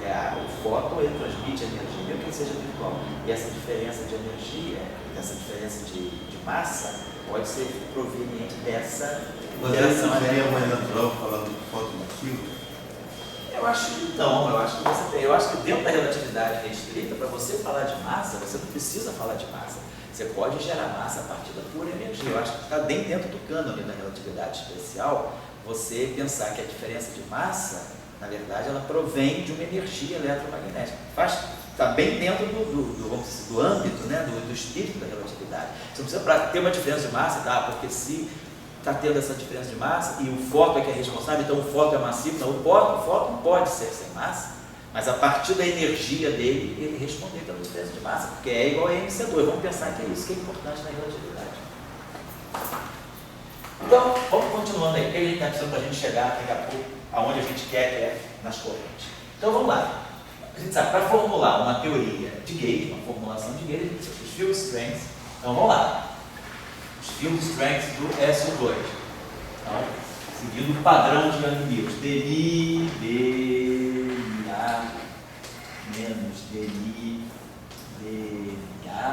O fóton ele transmite energia, mesmo que ele seja virtual. E essa diferença de energia, essa diferença de massa, pode ser proveniente dessa interação. Mas seria mais natural falar do fóton ativo? Eu acho que você tem. Eu acho que dentro da relatividade restrita, para você falar de massa, você não precisa falar de massa. Você pode gerar massa a partir da pura energia. Eu acho que está bem dentro do cânone da relatividade especial você pensar que a diferença de massa, na verdade, ela provém de uma energia eletromagnética. Está bem dentro do âmbito, né, do espírito da relatividade. Você não precisa para ter uma diferença de massa, porque se está tendo essa diferença de massa e o fóton é que é responsável, então o fóton é massivo, não, o fóton pode ser sem massa, mas a partir da energia dele, ele responder pela diferença de massa, porque é igual a MC2. Vamos pensar que é isso que é importante na relatividade. Então, vamos continuando aí, porque a gente está precisando para a gente chegar daqui a pouco aonde a gente quer, que é nas correntes. Então vamos lá. A gente sabe, para formular uma teoria de gauge, uma formulação de gauge, a gente precisa dos field strengths. Então vamos lá. Os field strengths do SO2. Então, seguindo o padrão de Young-Mills. dNi, dNA, menos dNi, dNA,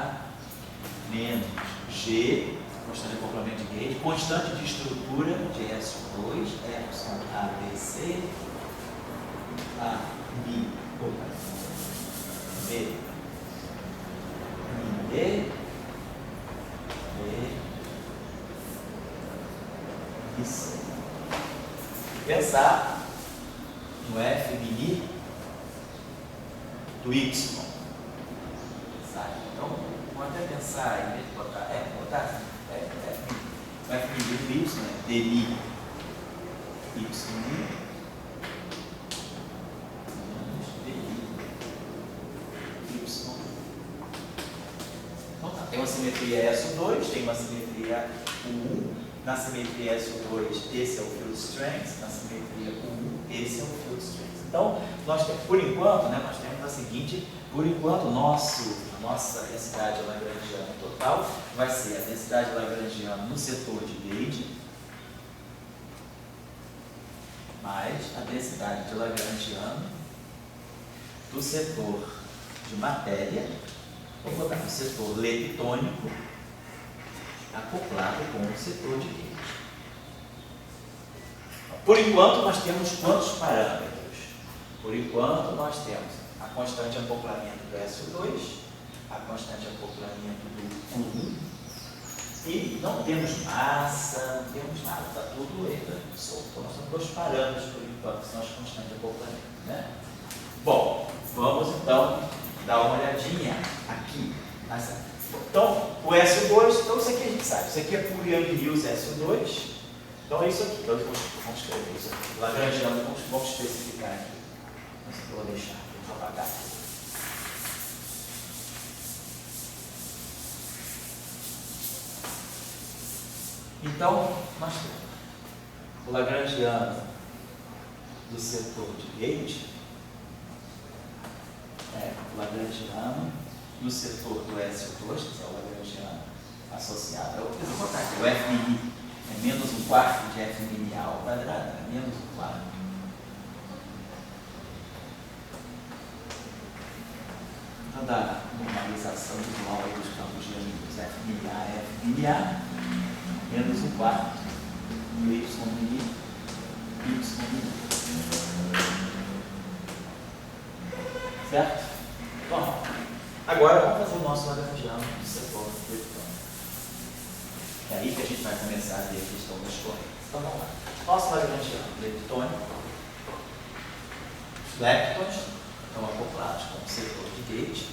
menos G, constante de acoplamento de gauge, constante de estrutura de SO2, Epsilon ABC, A, B, B, D, e C. Pensar no F mini do Y. Então, vamos até pensar, em vez de botar F, botar o F mini do Y, né? dNi Y menos dNi Y. Então tá, tem uma simetria SO2, tem uma simetria U1. Na simetria SO2, esse é o field strength. Na simetria U1, esse é o field strength. Então, nós temos, por enquanto, nós temos a seguinte, por enquanto, a nossa densidade lagrangiana total vai ser a densidade lagrangiana no setor de gauge mais a densidade de lagrangiano do setor de matéria, vou botar no setor leptônico, acoplado com o setor de gauge. Por enquanto, nós temos quantos parâmetros? Por enquanto, nós temos a constante de acoplamento do SO2, a constante de acoplamento do U1, e não temos massa, não temos nada, está tudo ainda solto. Então, nós temos 2 parâmetros, por enquanto, que são as constantes de acoplamento. Né? Bom, vamos então dar uma olhadinha aqui. Então, o SO2, então isso aqui a gente sabe, isso aqui é por Young-Mills SO2, então é isso aqui, então vamos escrever isso aqui, lagrangiano, vamos especificar aqui, não sei o que eu vou deixar, vou apagar. Então, nós temos o lagrangiano do setor de gauge, o lagrangiano, no setor do SO2, que é o lagrangiano associado, eu vou botar aqui, o F mini é menos 1/4 de F mini A ao quadrado, é menos 1/4. Então, da normalização visual aí dos campos de amigos, F mini A, menos 1/4 do Y mini, Y mini. Certo? Bom, agora vamos fazer o nosso lagrangiano do setor leptônico. É aí que a gente vai começar a ver a questão das correntes. Então vamos lá. Nosso lagrangiano leptônico, os leptons estão acoplados com o setor de gate.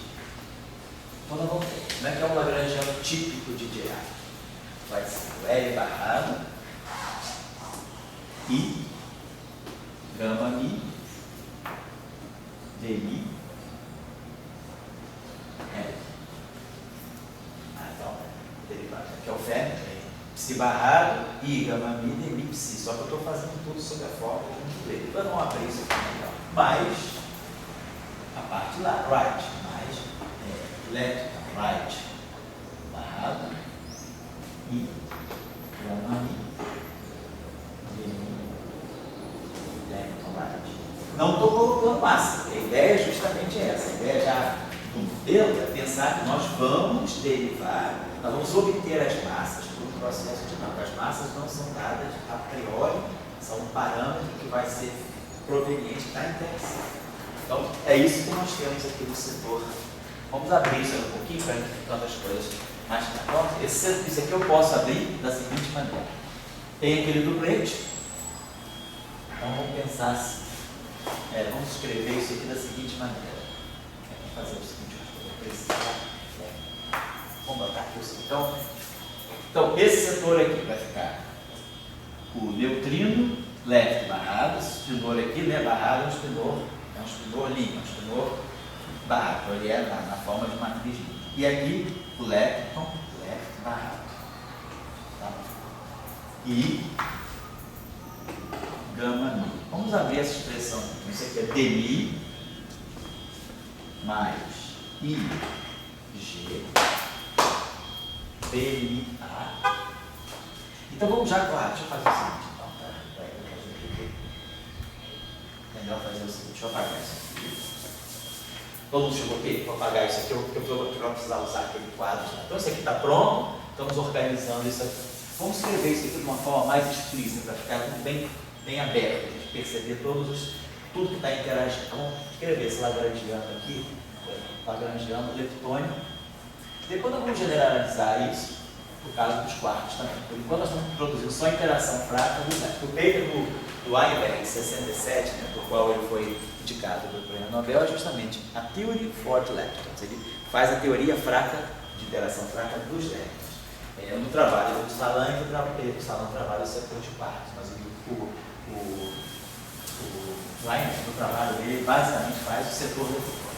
Então nós vamos ver como é que é o lagrangiano típico de GA. Vai ser o L barrado I, gama mi, DI, então, derivado aqui é o fêmea, psi barrado, I, gama mi, DI, psi. Só que eu estou fazendo tudo sob a fórmula junto dele. Depois vamos abrir isso aqui melhor. Mais a parte lá, right, mais left, right, barrado, I, gama mi, DI, left, right. Não estou colocando massa. A ideia é justamente essa. A ideia já do modelo é pensar que nós vamos derivar, nós vamos obter as massas por um processo de não. As massas não são dadas a priori, são um parâmetro que vai ser proveniente da interação. Então, é isso que nós temos aqui no setor. Vamos abrir isso um pouquinho para ver tantas coisas mais claras. Isso aqui eu posso abrir da seguinte maneira. Tem aquele duplete. Então, vamos pensar assim. Vamos escrever isso aqui da seguinte maneira. Vamos fazer o seguinte, eu vou precisar. Vamos botar aqui o seguinte. Então, esse setor aqui vai ficar o neutrino left barrado, esse espinor aqui, né, barrado é um espinor limpo, um espinor barrado. Então, ele é na forma de matriz limpa. E aqui, o lepton left barrado. Tá? E gama mi. Vamos abrir essa expressão aqui. Isso aqui é DMI mais IG PMA. Então vamos já, deixa eu fazer o seguinte. Então, é melhor fazer o seguinte, deixa eu apagar isso aqui. Todo mundo chegou aqui? Vou apagar isso aqui, porque eu vou precisar usar aquele quadro. Então isso aqui está pronto, estamos organizando isso aqui. Vamos escrever isso aqui de uma forma mais explícita, para ficar tudo bem aberto, a gente perceber tudo que está interagindo. Então, vamos escrever esse lagrangiano aqui, lagrangiano leptônico. Depois nós vamos generalizar isso por causa dos quartos também. Por enquanto nós estamos produzindo só interação fraca do lepton. O paper do Weinberg, 67, né, por qual ele foi indicado pelo Prêmio Nobel, é justamente a Theory for Leptons. Ele faz a teoria fraca, de interação fraca dos leptons. No trabalho do Salan, o Salan trabalha o setor de quartos, mas o Weinberg, no trabalho dele, basicamente faz o setor leptônico.